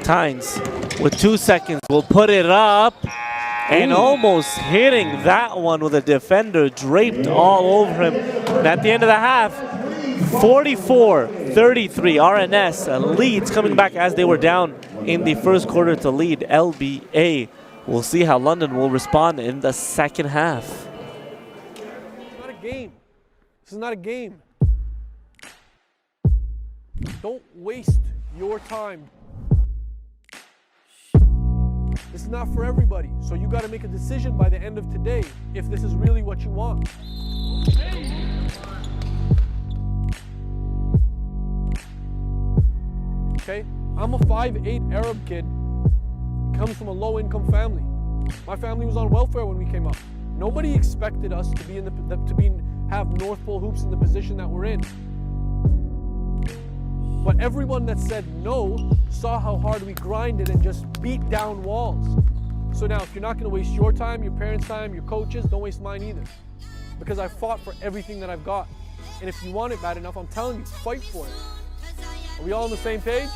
Tynes with 2 seconds will put it up and almost hitting that one with a defender draped all over him. And at the end of the half, 44-33, RNS leads, coming back as they were down in the first quarter to lead LBA. We'll see how London will respond in the second half. It's not a game. This is not a game. Don't waste your time. This is not for everybody, so you got to make a decision by the end of today if this is really what you want. Okay, I'm a 5'8" Arab kid, comes from a low-income family. My family was on welfare when we came up. Nobody expected us to be have North Pole Hoops in the position that we're in. But everyone that said no saw how hard we grinded and just beat down walls. So now, if you're not going to waste your time, your parents' time, your coaches, don't waste mine either. Because I fought for everything that I've got. And if you want it bad enough, I'm telling you, fight for it. Are we all on the same page?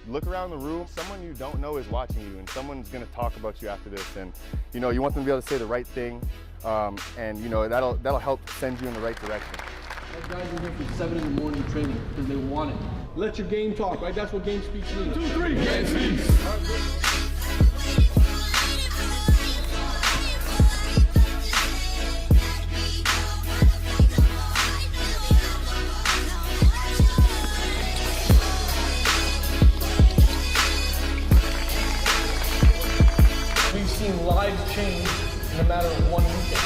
Look around the room, someone you don't know is watching you, and someone's going to talk about you after this, and you know, you want them to be able to say the right thing, and you know, that'll help send you in the right direction. Those guys are here from 7 in the morning training because they want it. Let your game talk, right? That's what game speaks means. 2, 3, game speaks. Lives change in a matter of 1 weekend.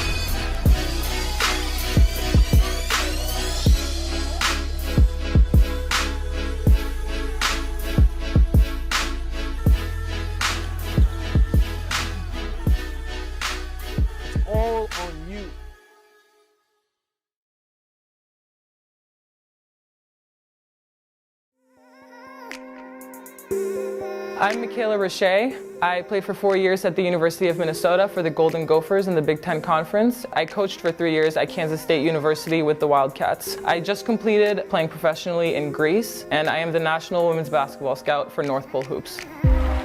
It's all on you. I'm Michaela Rothesay. I played for 4 years at the University of Minnesota for the Golden Gophers in the Big Ten Conference. I coached for 3 years at Kansas State University with the Wildcats. I just completed playing professionally in Greece, and I am the National Women's Basketball Scout for North Pole Hoops.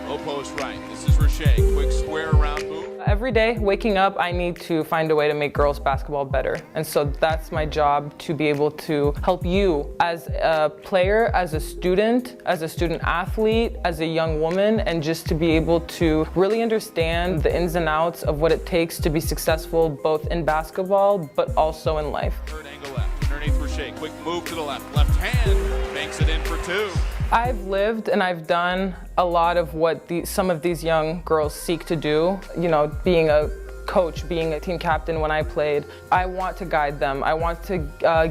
Low post right. This is Rothesay. Quick square around move. Every day, waking up, I need to find a way to make girls basketball better. And so that's my job, to be able to help you as a player, as a student athlete, as a young woman, and just to be able to really understand the ins and outs of what it takes to be successful both in basketball, but also in life. Third angle left. Underneath Rothesay. Quick move to the left. Left hand banks it in for 2. I've lived and I've done a lot of what some of these young girls seek to do. You know, being a coach, being a team captain when I played. I want to guide them. I want to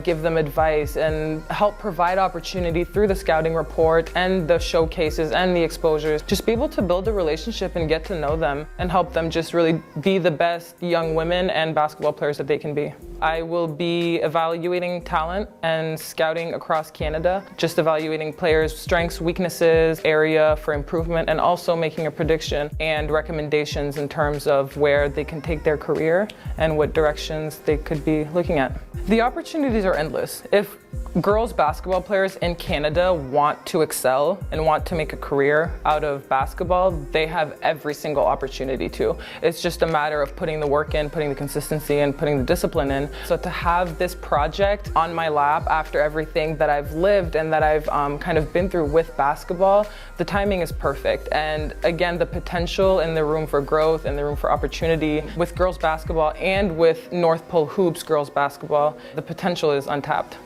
give them advice and help provide opportunity through the scouting report and the showcases and the exposures. Just be able to build a relationship and get to know them and help them just really be the best young women and basketball players that they can be. I will be evaluating talent and scouting across Canada, just evaluating players' strengths, weaknesses, area for improvement, and also making a prediction and recommendations in terms of where they can take their career and what directions they could be looking at. The opportunities are endless. If girls basketball players in Canada want to excel and want to make a career out of basketball, they have every single opportunity to. It's just a matter of putting the work in, putting the consistency in, putting the discipline in. So to have this project on my lap after everything that I've lived and that I've kind of been through with basketball, the timing is perfect. And again, the potential and the room for growth and the room for opportunity with girls basketball and with North Pole Hoops girls basketball, the potential is untapped.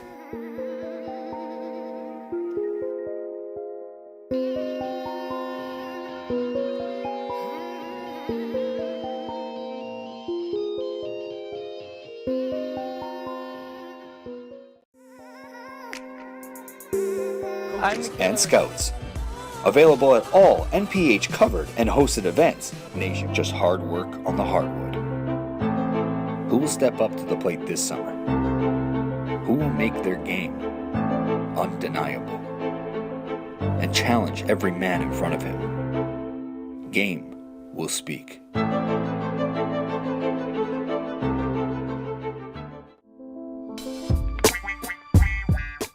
And scouts. Available at all NPH covered and hosted events. Nation, just hard work on the hardwood. Who will step up to the plate this summer? Who will make their game undeniable and challenge every man in front of him? Game will speak.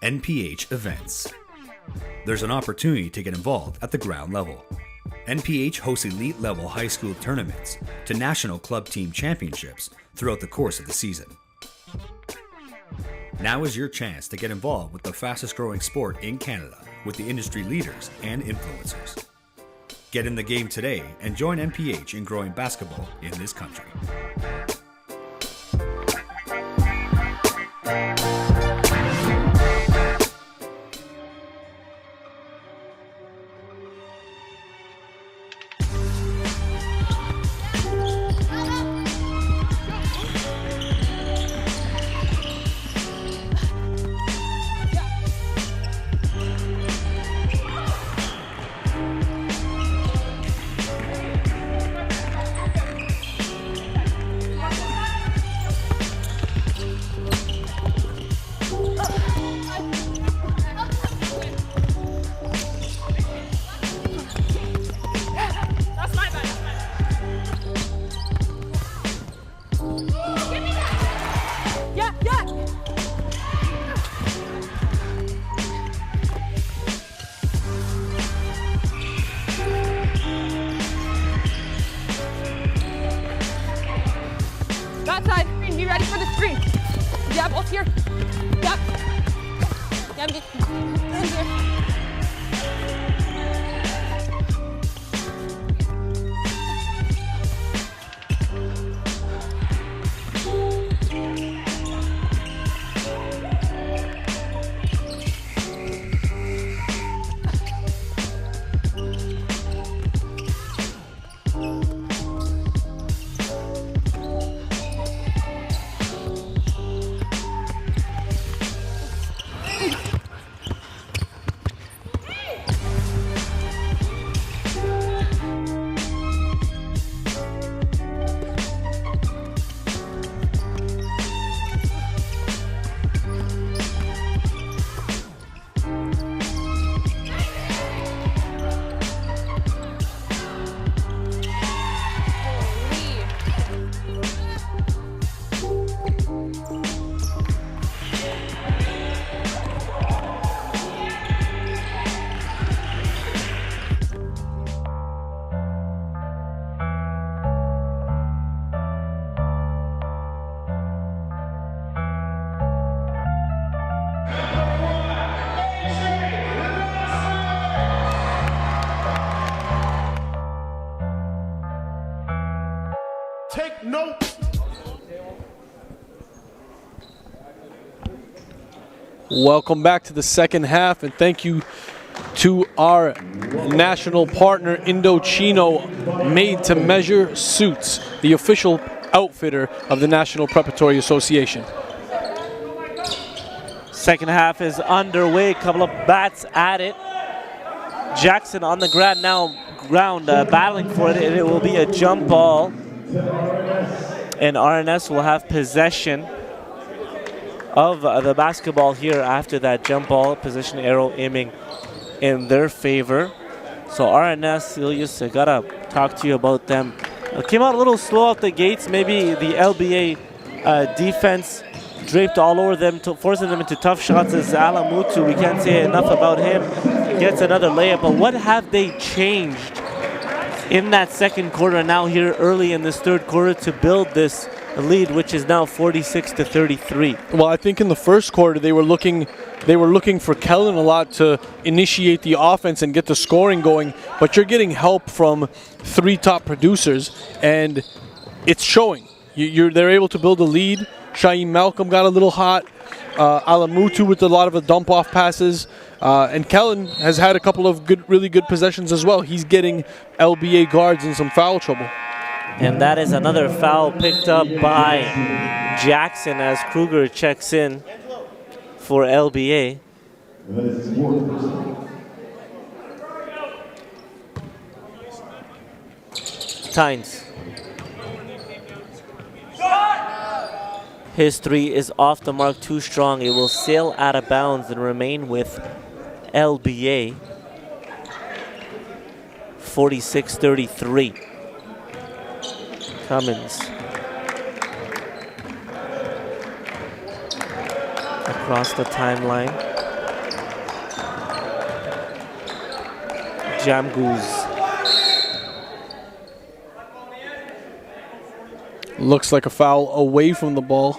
NPH events. There's an opportunity to get involved at the ground level. NPH hosts elite level high school tournaments to national club team championships throughout the course of the season. Now is your chance to get involved with the fastest growing sport in Canada with the industry leaders and influencers. Get in the game today and join NPH in growing basketball in this country. That side, be ready for the screen. Yeah, both here. Yep. Yeah, just in here. Take note. Welcome back to the second half, and thank you to our national partner Indochino Made to Measure Suits, the official outfitter of the National Preparatory Association. Second half is underway. Couple of bats at it. Jackson on the ground now, battling for it. It will be a jump ball. And RNS will have possession of the basketball here after that jump ball. Position arrow aiming in their favor. So RNS, Ilias, I gotta talk to you about them. Came out a little slow off the gates. Maybe the LBA defense draped all over them, forcing them into tough shots. As Alamutu, we can't say enough about him, gets another layup. But what have they changed in that second quarter now here early in this third quarter to build this lead, which is now 46-33? Well, I think in the first quarter they were looking for Kellen a lot to initiate the offense and get the scoring going, but you're getting help from three top producers, and it's showing. They're able to build a lead. Shaim Malcolm got a little hot. Alamutu with a lot of the dump-off passes. And Kellen has had a couple of really good possessions as well. He's getting LBA guards in some foul trouble. And that is another foul picked up by Jackson as Kruger checks in for LBA. Tynes. His three is off the mark, too strong. It will sail out of bounds and remain with LBA. 46-33. Cummins. Across the timeline. Jamgoose. Looks like a foul away from the ball.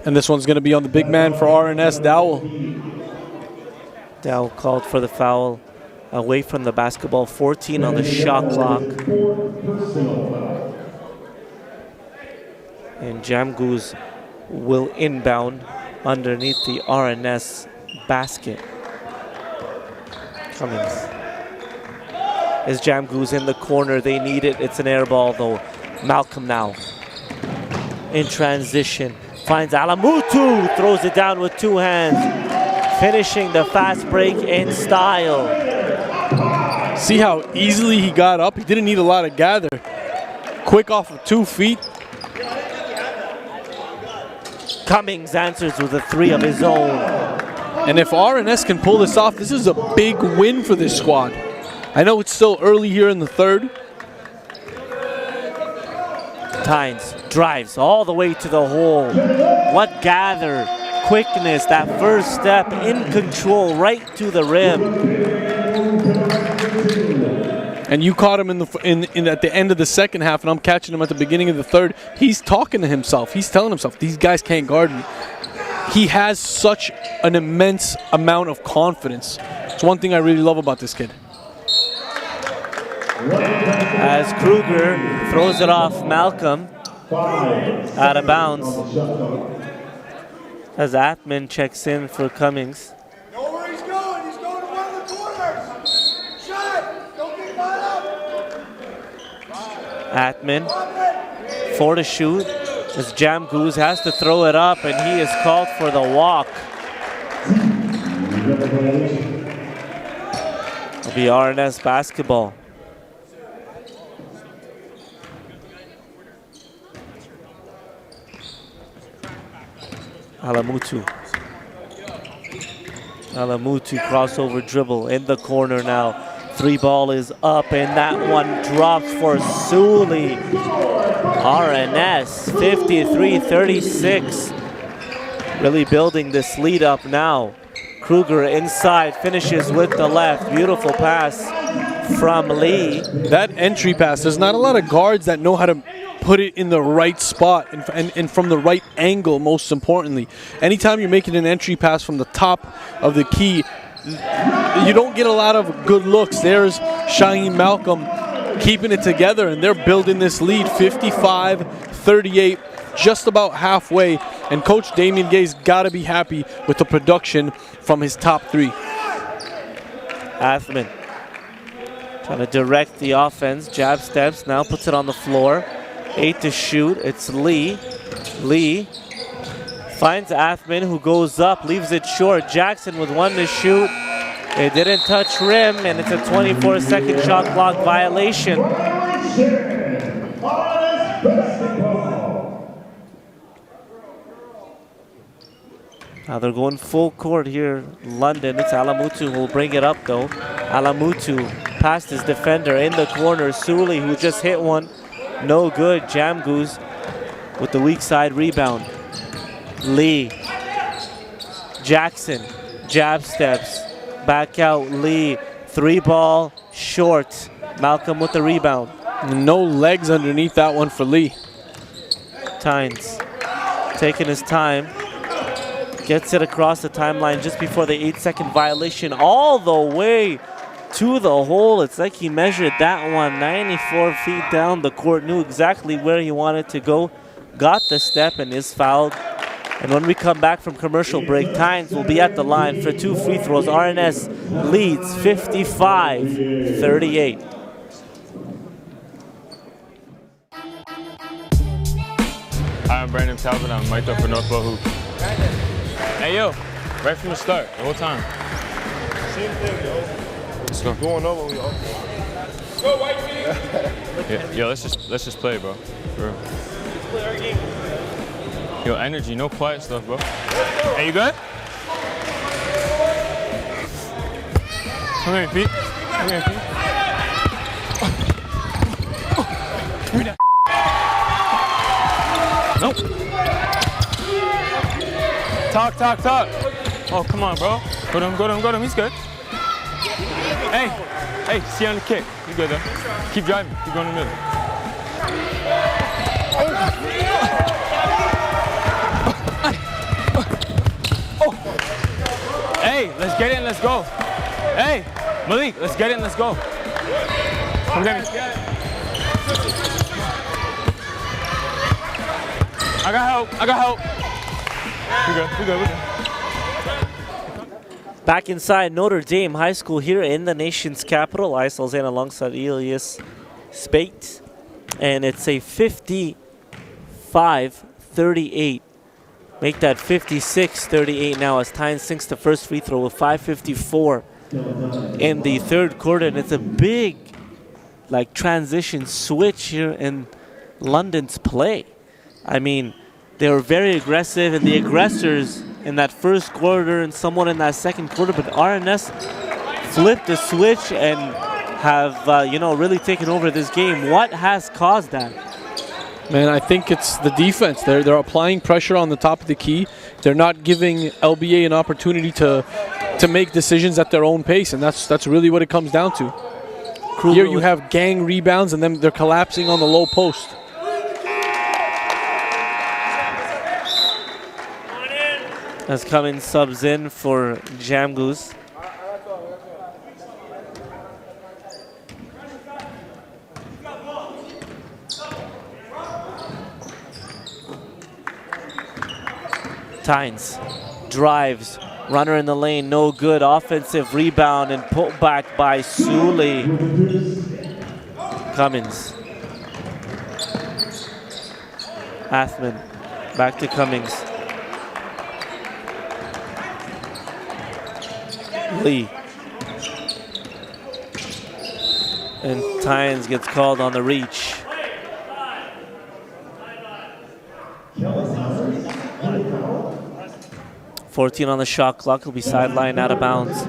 And this one's going to be on the big man for RNS, Dowell. Dowell called for the foul away from the basketball. 14 on the shot clock. And Jamgoose will inbound underneath the RNS basket. Cummings. Is Jamgoose in the corner? They need it. It's an air ball though. Malcolm now in transition. Finds Alamutu. Throws it down with two hands. Finishing the fast break in style. See how easily he got up? He didn't need a lot of gather. Quick off of 2 feet. Cummings answers with a three of his own. And if RNS can pull this off, this is a big win for this squad. I know it's still early here in the third. Tynes drives all the way to the hole. What gather, quickness, that first step in control right to the rim. And you caught him at the end of the second half, and I'm catching him at the beginning of the third. He's talking to himself. He's telling himself, these guys can't guard me. He has such an immense amount of confidence. It's one thing I really love about this kid. As Kruger throws it off Malcolm, out of bounds. As Atman checks in for Cummings. Know where he's going. He's going to one of the corners. Shot. Don't get caught up. Atman, 4 to shoot. As Jamgoose has to throw it up, and he is called for the walk. It'll be RNS basketball. Alamutu crossover dribble in the corner now. Three ball is up, and that one drops for Sully. RNS 53-36. Really building this lead up now. Kruger inside, finishes with the left. Beautiful pass from Lee. That entry pass, there's not a lot of guards that know how to put it in the right spot and from the right angle, most importantly. Anytime you're making an entry pass from the top of the key, you don't get a lot of good looks. There's Shaim Malcolm keeping it together, and they're building this lead 55-38, just about halfway. And Coach Damien Gay's got to be happy with the production from his top three. Athman trying to direct the offense. Jab steps, now puts it on the floor. 8 to shoot. It's Lee. Lee finds Athman, who goes up, leaves it short. Jackson with 1 to shoot. It didn't touch rim, and it's a 24-second shot clock violation. Now they're going full court here, London. It's Alamutu who will bring it up, though. Alamutu past his defender in the corner. Suli, who just hit one. No good. Jamgoose with the weak side rebound. Lee. Jackson. Jab steps. Back out. Lee. 3-ball. Short. Malcolm with the rebound. No legs underneath that one for Lee. Tynes taking his time. Gets it across the timeline just before the 8-second violation. All the way to the hole. It's like he measured that one 94 feet down the court. Knew exactly where he wanted to go. Got the step and is fouled. And when we come back from commercial break, Tynes will be at the line for 2 free throws. RNS leads 55-38. Hi, I'm Brandon Talbot. I'm right there for Northwell Hoop. Hey, yo, right from the start, the whole time. Same thing, yo. Let's go. Going over, yo. Go, white team! Yo, let's just play, bro. For real. Let's play our game. Yo, energy, no quiet stuff, bro. Hey, you good? Come here, Pete. Come here, Pete. Give me that. Nope. Talk. Oh, come on, bro. Go to him. He's good. Hey, see on the kick. You good, though. Keep driving. Keep going in the middle. Hey, let's get in. Let's go. Hey, Malik, let's get in. Let's go. Come get me. I got help. We're good. Back inside Notre Dame High School here in the nation's capital. Isel's in alongside Elias Spate. And it's a 55-38. Make that 56-38 now as Tynes sinks the first free throw with 5:54 in the third quarter. And it's a big transition switch here in London's play. I mean, they were very aggressive, and the aggressors in that first quarter and somewhat in that second quarter, but RNS flipped the switch and have, really taken over this game. What has caused that? Man, I think it's the defense. They're applying pressure on the top of the key. They're not giving LBA an opportunity to make decisions at their own pace, and that's really what it comes down to. Here you have gang rebounds, and then they're collapsing on the low post. As Cummins subs in for Jamgoose. Tynes drives, runner in the lane, no good. Offensive rebound and pulled back by Suli. Cummins. Athman, back to Cummings. Lee. And Tynes gets called on the reach. .14 on the shot clock. He'll be sidelined out of bounds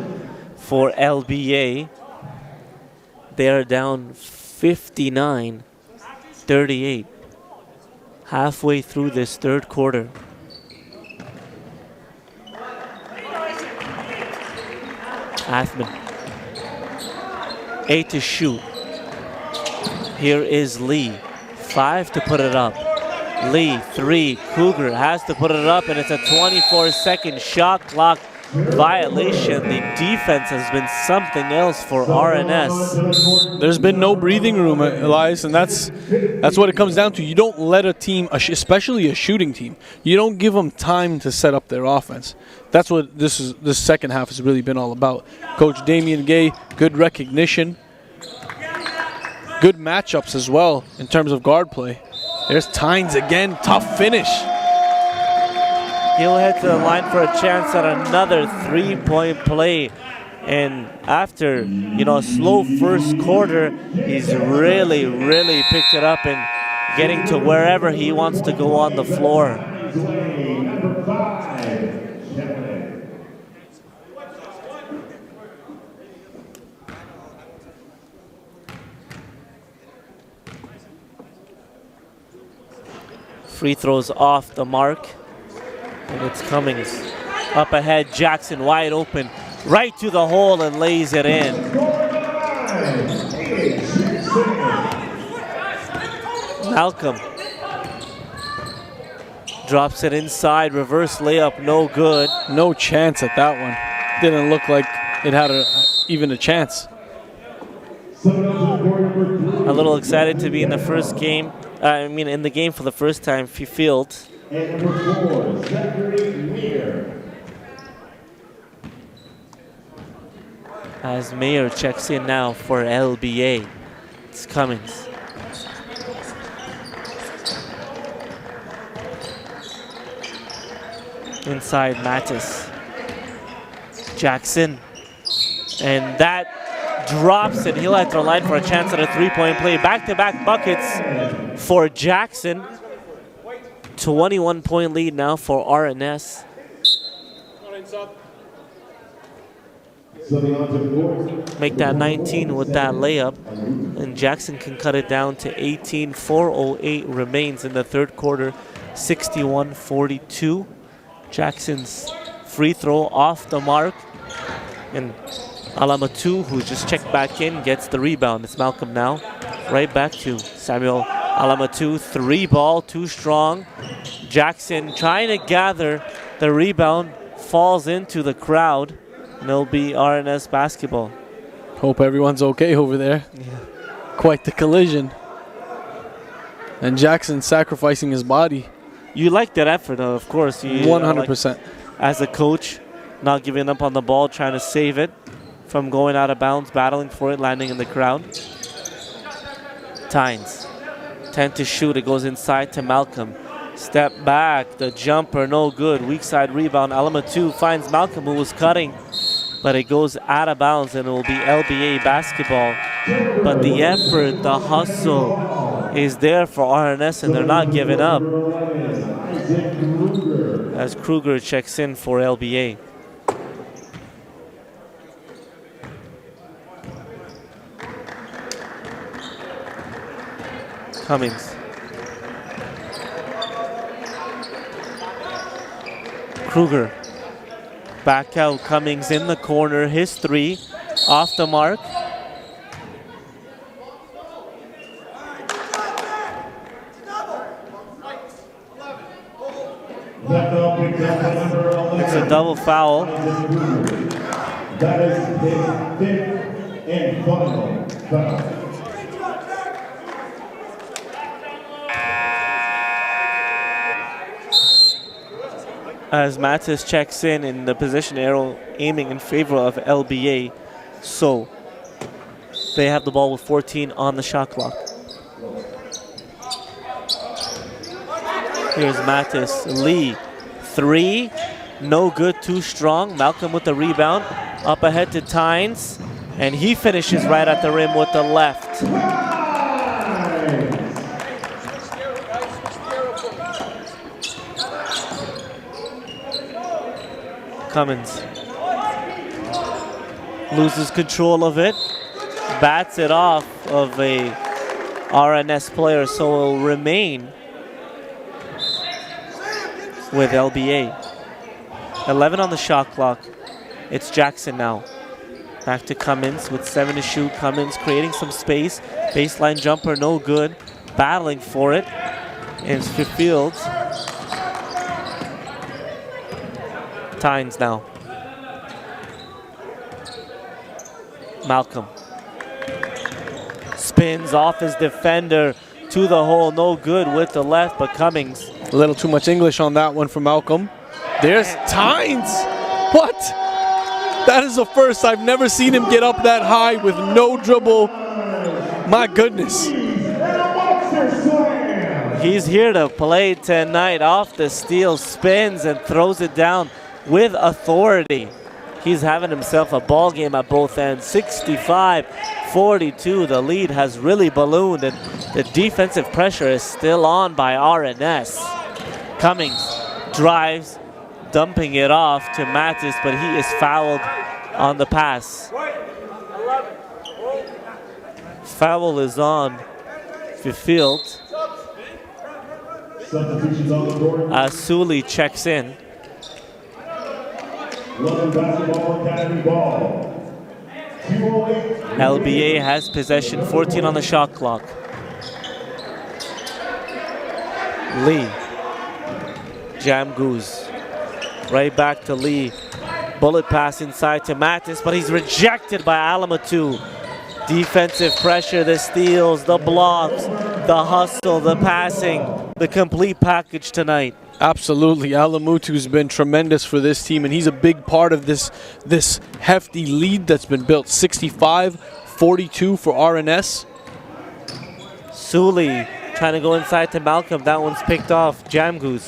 for LBA. They are down 59-38. Halfway through this third quarter. Athman. 8 to shoot. Here is Lee. 5 to put it up. Lee, 3. Cougar has to put it up, and it's a 24-second shot clock violation. The defense has been something else for RNS. There's been no breathing room, Elias, and that's what it comes down to. You don't let a team, especially a shooting team, you don't give them time to set up their offense. That's what this second half has really been all about. Coach Damian Gay, good recognition, good matchups as well in terms of guard play. There's Tynes again, tough finish. He'll head to the line for a chance at another 3-point play. And after, a slow first quarter, he's really, really picked it up and getting to wherever he wants to go on the floor. Free throws off the mark. And it's Cummings. Up ahead, Jackson wide open. Right to the hole and lays it in. Malcolm drops it inside. Reverse layup, no good. No chance at that one. Didn't look like it had even a chance. A little excited to be in the first game. In the game for the first time, Field. And number 4, Zachary Meir. As Mayer checks in now for LBA. It's Cummings. Inside Mattis. Jackson. And that drops and he'll enter the line for a chance at a 3-point play. Back-to-back buckets for Jackson. 21-point lead now for RNS. Make that 19 with that layup, and Jackson can cut it down to 18. 4:08 remains in the third quarter, 61-42. Jackson's free throw off the mark, and Alamatu, who just checked back in, gets the rebound. It's Malcolm now, right back to Samuel Alamatu. 3-ball, too strong. Jackson trying to gather the rebound, falls into the crowd. And it'll be RNS basketball. Hope everyone's okay over there. Yeah. Quite the collision. And Jackson sacrificing his body. You like that effort, of course. 100%. As a coach, not giving up on the ball, trying to save it from going out of bounds, battling for it, landing in the crowd. Tynes, 10 to shoot. It goes inside to Malcolm. Step back, the jumper, no good. Weak side rebound. Alamatu finds Malcolm, who was cutting, but it goes out of bounds, and it will be LBA basketball. But the effort, the hustle is there for RNS, and they're not giving up. As Kruger checks in for LBA. Cummings. Kruger back out. Cummings in the corner. His 3 off the mark. It's a double foul. That is his 5th and final foul. As Mattis checks in the position arrow aiming in favor of LBA. So they have the ball with 14 on the shot clock. Here's Mattis. Lee, 3, no good, too strong. Malcolm with the rebound. Up ahead to Tynes, and he finishes right at the rim with the left. Cummins loses control of it, bats it off of a RNS player, so it will remain with LBA. 11 on the shot clock. It's Jackson now. Back to Cummins with 7 to shoot. Cummins creating some space. Baseline jumper, no good. Battling for it. And it's Fields. Tynes now. Malcolm. Spins off his defender to the hole. No good with the left, but Cummings. A little too much English on that one for Malcolm. There's Tynes. What? That is the first. I've never seen him get up that high with no dribble. My goodness. He's here to play tonight. Off the steal, spins and throws it down with authority. He's having himself a ball game at both ends. 65-42. The lead has really ballooned, and the defensive pressure is still on by RNS. Cummings drives, dumping it off to Mattis, but he is fouled on the pass. Foul is on the field. Asuli checks in. LBA has possession, 14 on the shot clock. Lee. Jam goose. Right back to Lee. Bullet pass inside to Mattis, but he's rejected by Alamatu. Defensive pressure, the steals, the blocks, the hustle, the passing, the complete package tonight. Absolutely. Alamutu's been tremendous for this team, and he's a big part of this hefty lead that's been built. 65-42 for RNS. Suli trying to go inside to Malcolm. That one's picked off. Jam goose.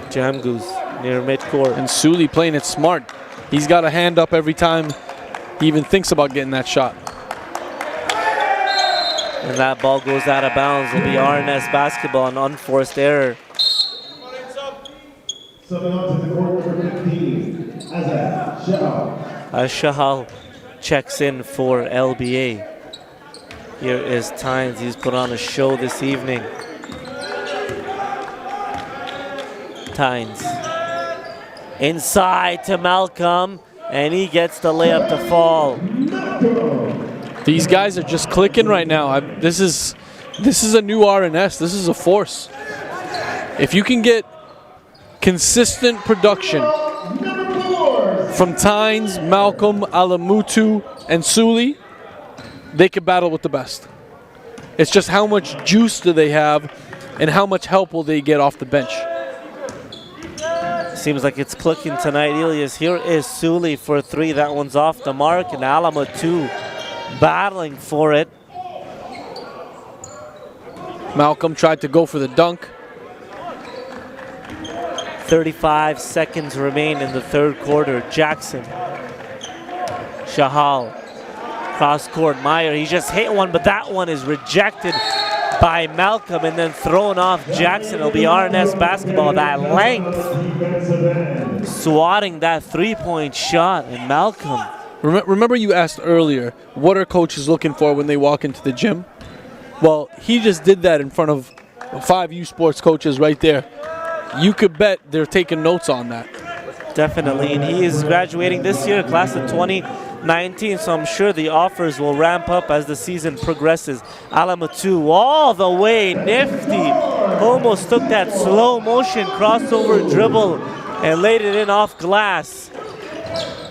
Jam goose near midcourt. And Suli playing it smart. He's got a hand up every time he even thinks about getting that shot. And that ball goes out of bounds. It'll be RNS basketball, an unforced error. As Shahal checks in for LBA. Here is Tynes. He's put on a show this evening. Tynes. Inside to Malcolm, and he gets the layup to fall. These guys are just clicking right now. This is a new RNS. This is a force. If you can get consistent production from Tynes, Malcolm, Alamutu, and Suli, they could battle with the best. It's just how much juice do they have and how much help will they get off the bench. Seems like it's clicking tonight, Elias. Here is Suli for three. That one's off the mark, and Alamatu battling for it. Malcolm tried to go for the dunk. 35 seconds remain in the third quarter. Jackson. Shahal. Cross court. Meyer. He just hit one, but that one is rejected by Malcolm and then thrown off Jackson. It'll be RNS basketball. That length. Swatting that three-point shot, and Malcolm. Remember you asked earlier, what are coaches looking for when they walk into the gym? Well, he just did that in front of 5 U Sports coaches right there. You could bet they're taking notes on that. Definitely, and he is graduating this year, class of 2019, so I'm sure the offers will ramp up as the season progresses. Alamatu all the way, nifty. Almost took that slow motion crossover dribble and laid it in off glass.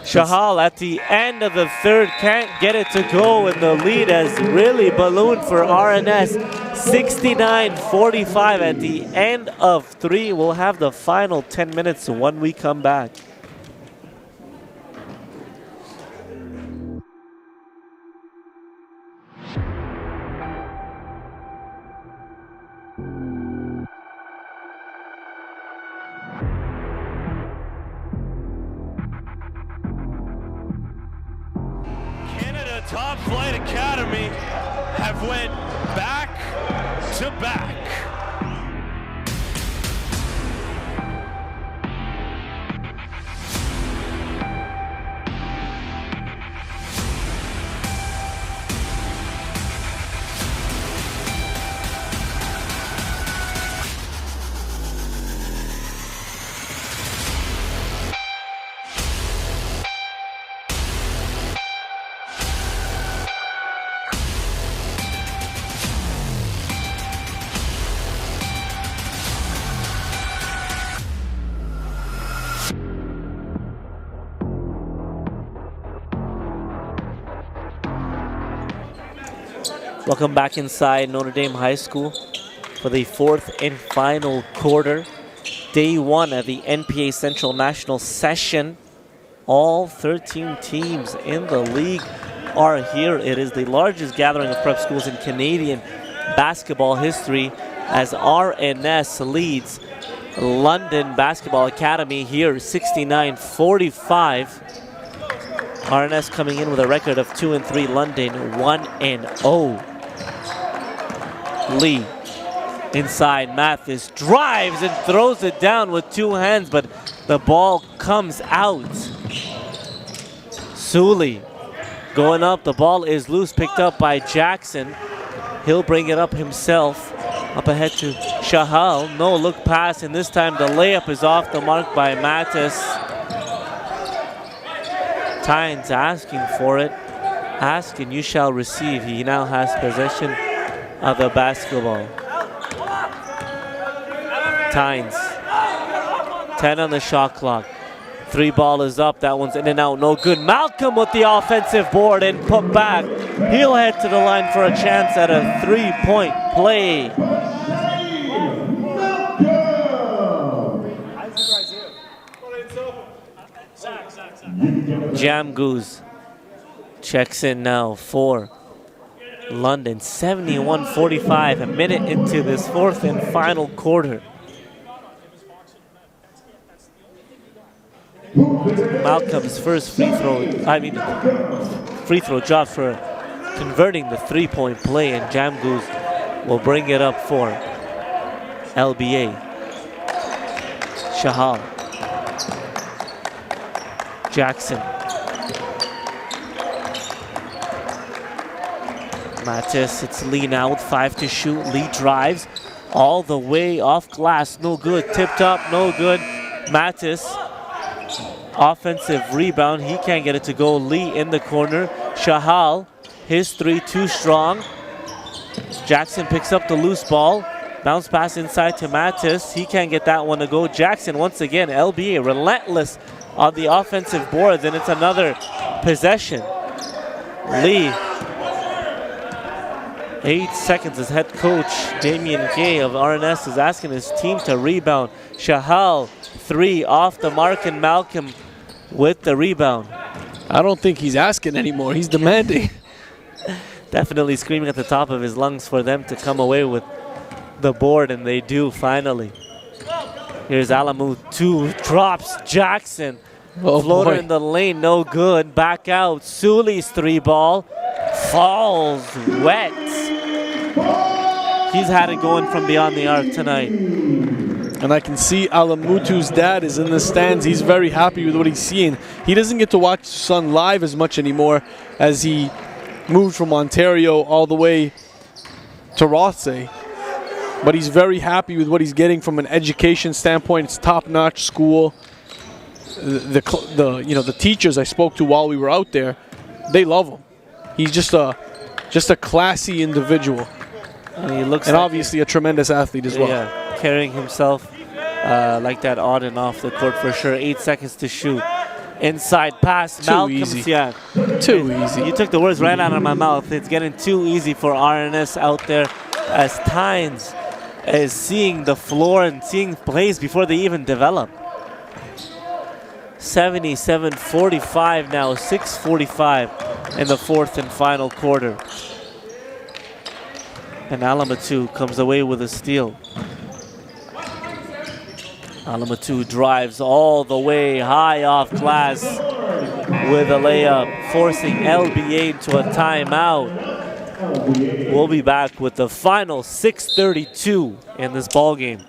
Shahal at the end of the third can't get it to go, and the lead has really ballooned for RNS. 69-45 at the end of three. We'll have the final 10 minutes when we come back. Top Flight Academy have went back to back. Welcome back inside Notre Dame High School for the fourth and final quarter. Day one of the NPA Central National Session. All 13 teams in the league are here. It is the largest gathering of prep schools in Canadian basketball history as RNS leads London Basketball Academy here 69-45. RNS coming in with a record of 2-3, London 1-0. Lee inside, Mathis drives and throws it down with two hands, but the ball comes out. Sully going up, the ball is loose, picked up by Jackson. He'll bring it up himself. Up ahead to Shahal, no look pass, and this time the layup is off the mark by Mathis. Tynes asking for it. Ask and you shall receive. He now has possession of the basketball. Tynes, 10 on the shot clock. 3 ball is up, that one's in and out, no good. Malcolm with the offensive board and put back. He'll head to the line for a chance at a 3-point play. Jamgoose checks in now for London, 71-45, a minute into this fourth and final quarter. Malcolm's first free throw job for converting the 3-point play, and Jamgoose will bring it up for LBA. Shahal. Jackson. Mathis, it's Lee now with 5 to shoot. Lee drives all the way off glass, no good. Tipped up, no good. Mathis, offensive rebound, he can't get it to go. Lee in the corner. Shahal, his 3 too strong. Jackson picks up the loose ball. Bounce pass inside to Mathis. He can't get that one to go. Jackson once again, LBA relentless on the offensive boards, and it's another possession. Lee, 8 seconds as head coach Damien Gay of RNS is asking his team to rebound. Shahal, 3 off the mark, and Malcolm with the rebound. I don't think he's asking anymore, he's demanding. Definitely screaming at the top of his lungs for them to come away with the board, and they do finally. Here's Alamu, 2 drops Jackson. Oh, floater boy. in the lane, no good. Back out, Sully's 3 ball. Falls wet. He's had it going from beyond the arc tonight. And I can see Alamutu's dad is in the stands. He's very happy with what he's seeing. He doesn't get to watch his son live as much anymore, as he moved from Ontario all the way to Rothesay. But he's very happy with what he's getting from an education standpoint. It's top-notch school. The teachers I spoke to while we were out there, they love him. He's just a classy individual. And he looks and like obviously a tremendous athlete as well. Yeah, carrying himself like that on and off the court for sure. 8 seconds to shoot. Inside pass, Too easy. Yeah. Too easy. You took the words right out of my mouth. It's getting too easy for RNS out there, as Tynes is seeing the floor and seeing plays before they even develop. 77-45 now, 6:45 in the fourth and final quarter. And Alamatu comes away with a steal. Alamatu drives all the way high off glass with a layup, forcing LBA into a timeout. We'll be back with the final 6:32 in this ball game.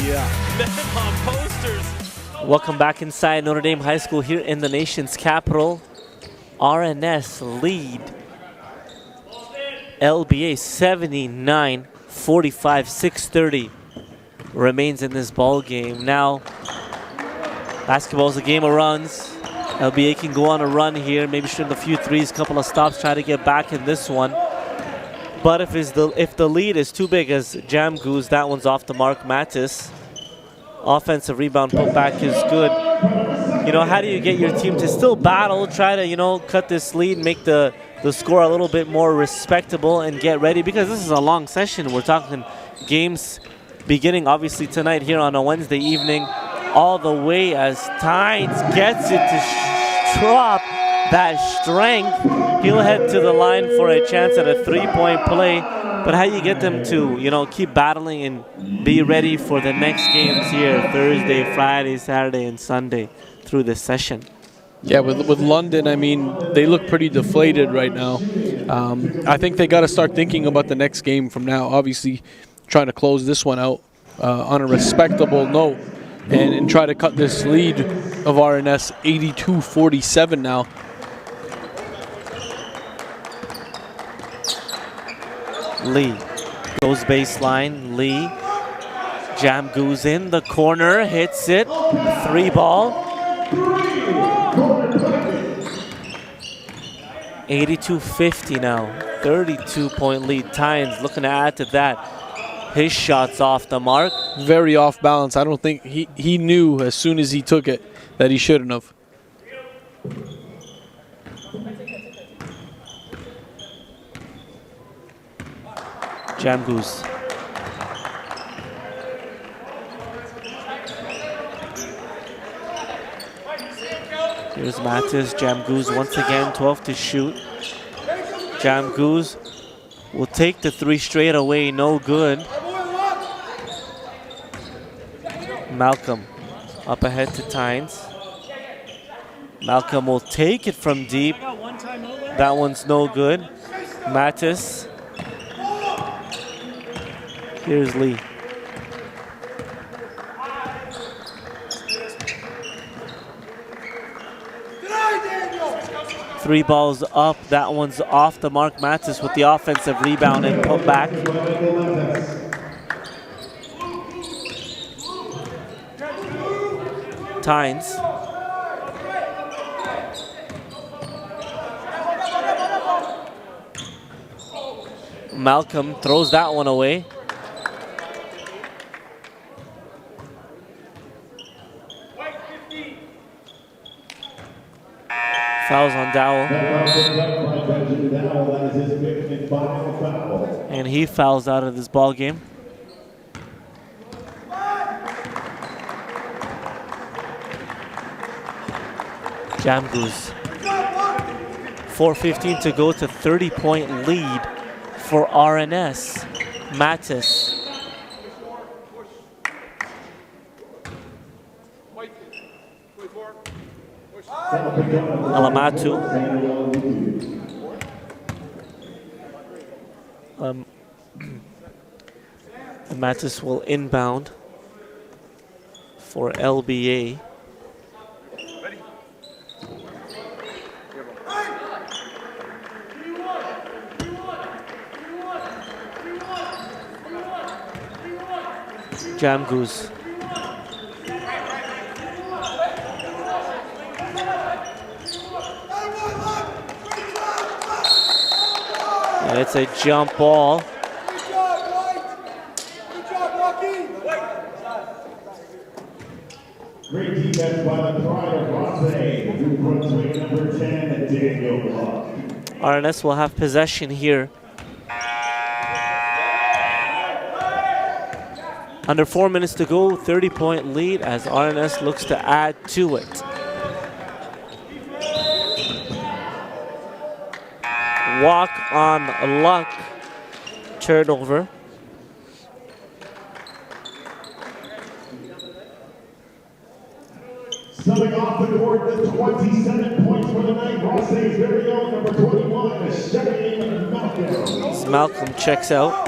yeah. Men on posters. Welcome back inside Notre Dame High School here in the nation's capital. RNS lead LBA 79-45, 6:30 remains in this ball game. Now, basketball is a game of runs. LBA can go on a run here, maybe shooting a few threes, couple of stops, try to get back in this one. But if the lead is too big as Jam Goose, that one's off the mark. Mattis, offensive rebound putback is good. You know, how do you get your team to still battle, try to, you know, cut this lead, make the score a little bit more respectable and get ready? Because this is a long session. We're talking games beginning obviously tonight here on a Wednesday evening, all the way as Tynes gets it to drop that strength. He'll head to the line for a chance at a three-point play. But how you get them to, you know, keep battling and be ready for the next games here, Thursday, Friday, Saturday, and Sunday through this session? Yeah, with London, I mean, they look pretty deflated right now. I think they got to start thinking about the next game from now. Obviously, trying to close this one out on a respectable note and try to cut this lead of RNS 82-47 now. Lee goes baseline. Lee, Jam Goose in the corner, hits it. Three ball. 82-50 now. 32-point lead. Tynes looking to add to that. His shot's off the mark. Very off balance. I don't think he knew as soon as he took it that he shouldn't have. Jam Goose. Here's Mattis. Jam Goose once again, 12 to shoot. Jam Goose will take the three straight away, no good. Malcolm up ahead to Tynes. Malcolm will take it from deep. That one's no good. Mattis. Here's Lee. Three balls up. That one's off the mark. Mattis with the offensive rebound and put back. Tynes. Malcolm throws that one away. Fouls on Dowell. And he fouls out of this ball game. Jam Goose. 4:15 to go to 30-point lead for RNS. Mattis. Alamatu. Mattis will inbound for LBA. Jam Goose. And it's a jump ball. Great defense by the pride of Rothesay. New Brunswick number 10, Daniel Clark. RNS will have possession here. Under 4 minutes to go, 30-point lead as RNS looks to add to it. Walk on luck. Turnover. Subbing off the court with 27 points for the night, Rothesay's very own number 21, Shane Malcolm. As Malcolm checks out.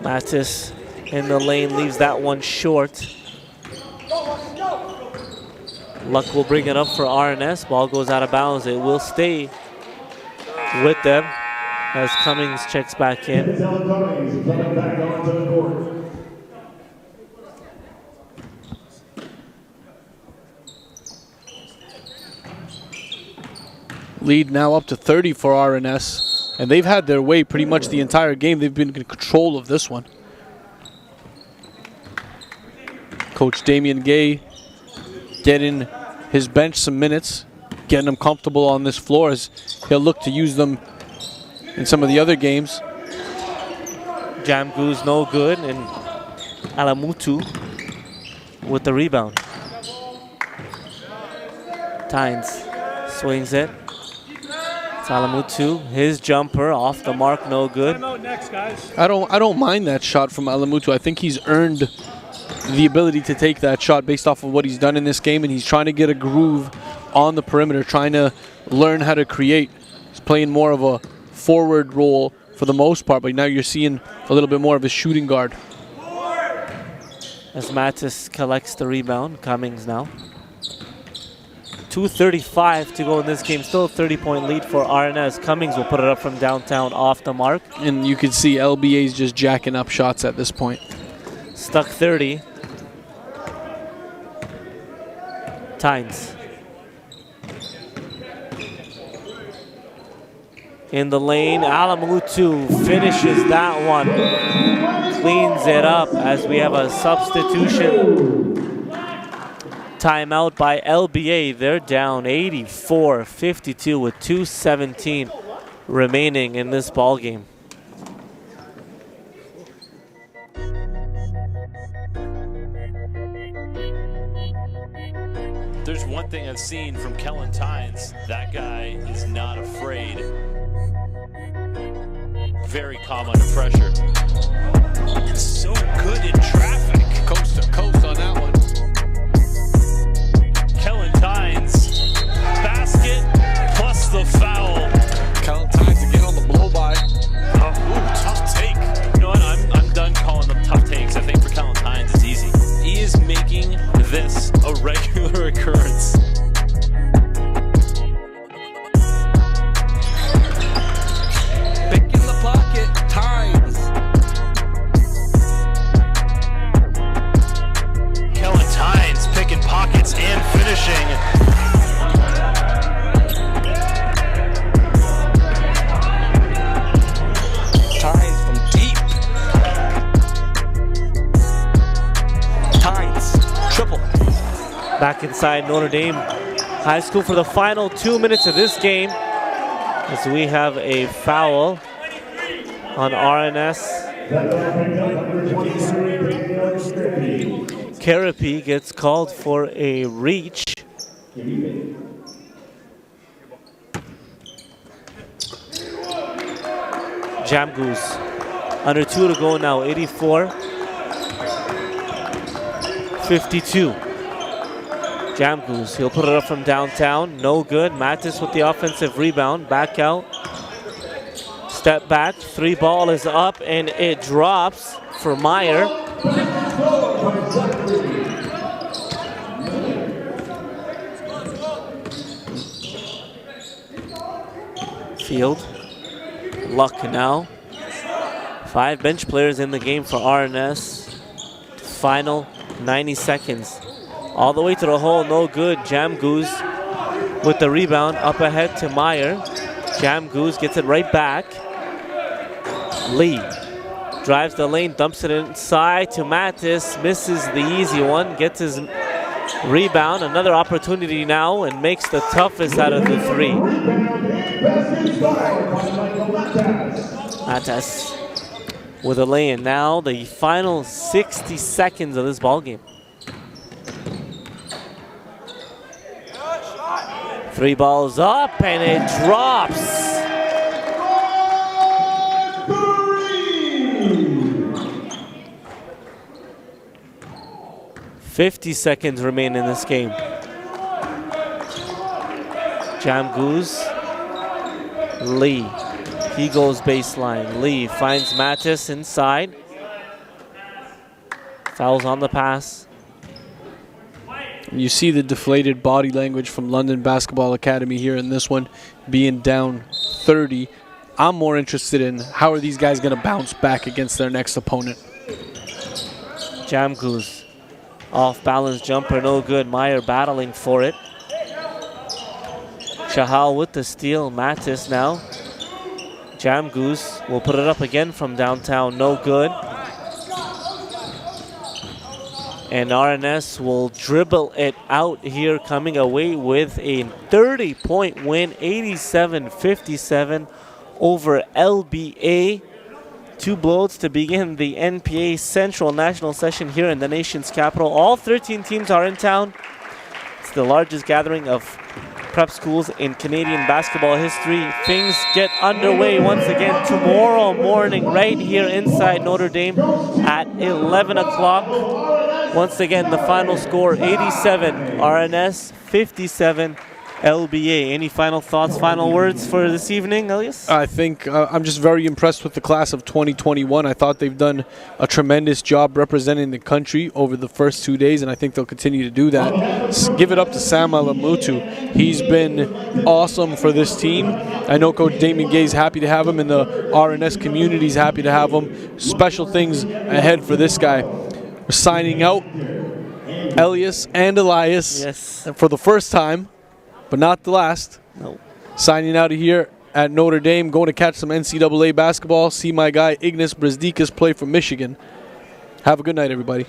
Mattis in the lane leaves that one short. Luck will bring it up for RNS. Ball goes out of bounds. It will stay with them as Cummings checks back in. Cummings coming back onto the court. Lead now up to 30 for RNS, and they've had their way pretty much the entire game. They've been in control of this one. Coach Damian Gay getting his bench some minutes, getting them comfortable on this floor as he'll look to use them in some of the other games. Jamgu's no good, and Alamutu with the rebound. Tynes swings it. It's Alamutu, his jumper off the mark, no good. I don't mind that shot from Alamutu. I think he's earned the ability to take that shot based off of what he's done in this game, and he's trying to get a groove on the perimeter, trying to learn how to create. He's playing more of a forward role for the most part, but now you're seeing a little bit more of a shooting guard. As Mattis collects the rebound, Cummings now. 2:35 to go in this game. Still a 30-point lead for RNS. Cummings will put it up from downtown off the mark. And you can see LBA's just jacking up shots at this point. Stuck 30. Tynes. In the lane, Alamutu finishes that one. Cleans it up as we have a substitution. Timeout by LBA. They're down 84-52 with 2:17 remaining in this ball game. There's one thing I've seen from Kellen Tynes. That guy is not afraid. Very calm under pressure. It's so good in traffic. Coast to coast on that one. Kellen Tynes, basket plus the foul. Kellen Tynes again on the blow-by. Tough take. You know what? I'm done calling them tough takes. I think for Kellen Tynes it's easy. He is making this a regular occurrence. Pick in the pocket, Tynes. Kellen Tynes picking pockets and finishing. Tynes from deep. Tynes, triple. Back inside Notre Dame High School for the final 2 minutes of this game. As we have a foul on RNS. Karapi gets called for a reach. Jamgoose under 2 to go now, 84-52. Jamgoose, he'll put it up from downtown, no good. Mattis with the offensive rebound, back out. Step back, 3 ball is up and it drops for Meyer. Field, Luck now. 5 bench players in the game for RNS. Final 90 seconds. All the way to the hole, no good. Jamgoose with the rebound, up ahead to Meyer. Jamgoose gets it right back. Lee drives the lane, dumps it inside to Mattis, misses the easy one, gets his rebound. Another opportunity now and makes the toughest out of the 3. Mattis with a lay-in. Now the final 60 seconds of this ball game. 3 balls up and it drops. 50 seconds remain in this game. Jamgoose, Lee. He goes baseline. Lee finds Mattis inside. Fouls on the pass. You see the deflated body language from London Basketball Academy here in this one, being down 30. I'm more interested in how are these guys going to bounce back against their next opponent. Jamgoose, off balance jumper, no good. Meyer battling for it. Chahal with the steal. Mattis now. Jamgoose will put it up again from downtown, no good. And RNS will dribble it out here, coming away with a 30-point win, 87-57 over LBA. 2 blowouts to begin the NPA Central National Session here in the nation's capital. All 13 teams are in town. It's the largest gathering of prep schools in Canadian basketball history. Things get underway once again tomorrow morning right here inside Notre Dame at 11 o'clock. Once again, the final score, 87 RNS, 57 LBA. Any final thoughts, final words for this evening, Elias? I think I'm just very impressed with the class of 2021. I thought they've done a tremendous job representing the country over the first 2 days, and I think they'll continue to do that. Give it up to Sam Alamutu. He's been awesome for this team. I know Coach Damien Gay's happy to have him, and the RNS community's happy to have him. Special things ahead for this guy. We're signing out Elias and Elias for the first time, but not the last. No. Signing out of here at Notre Dame, going to catch some NCAA basketball, see my guy Ignas Brazdeikis play for Michigan. Have a good night, everybody.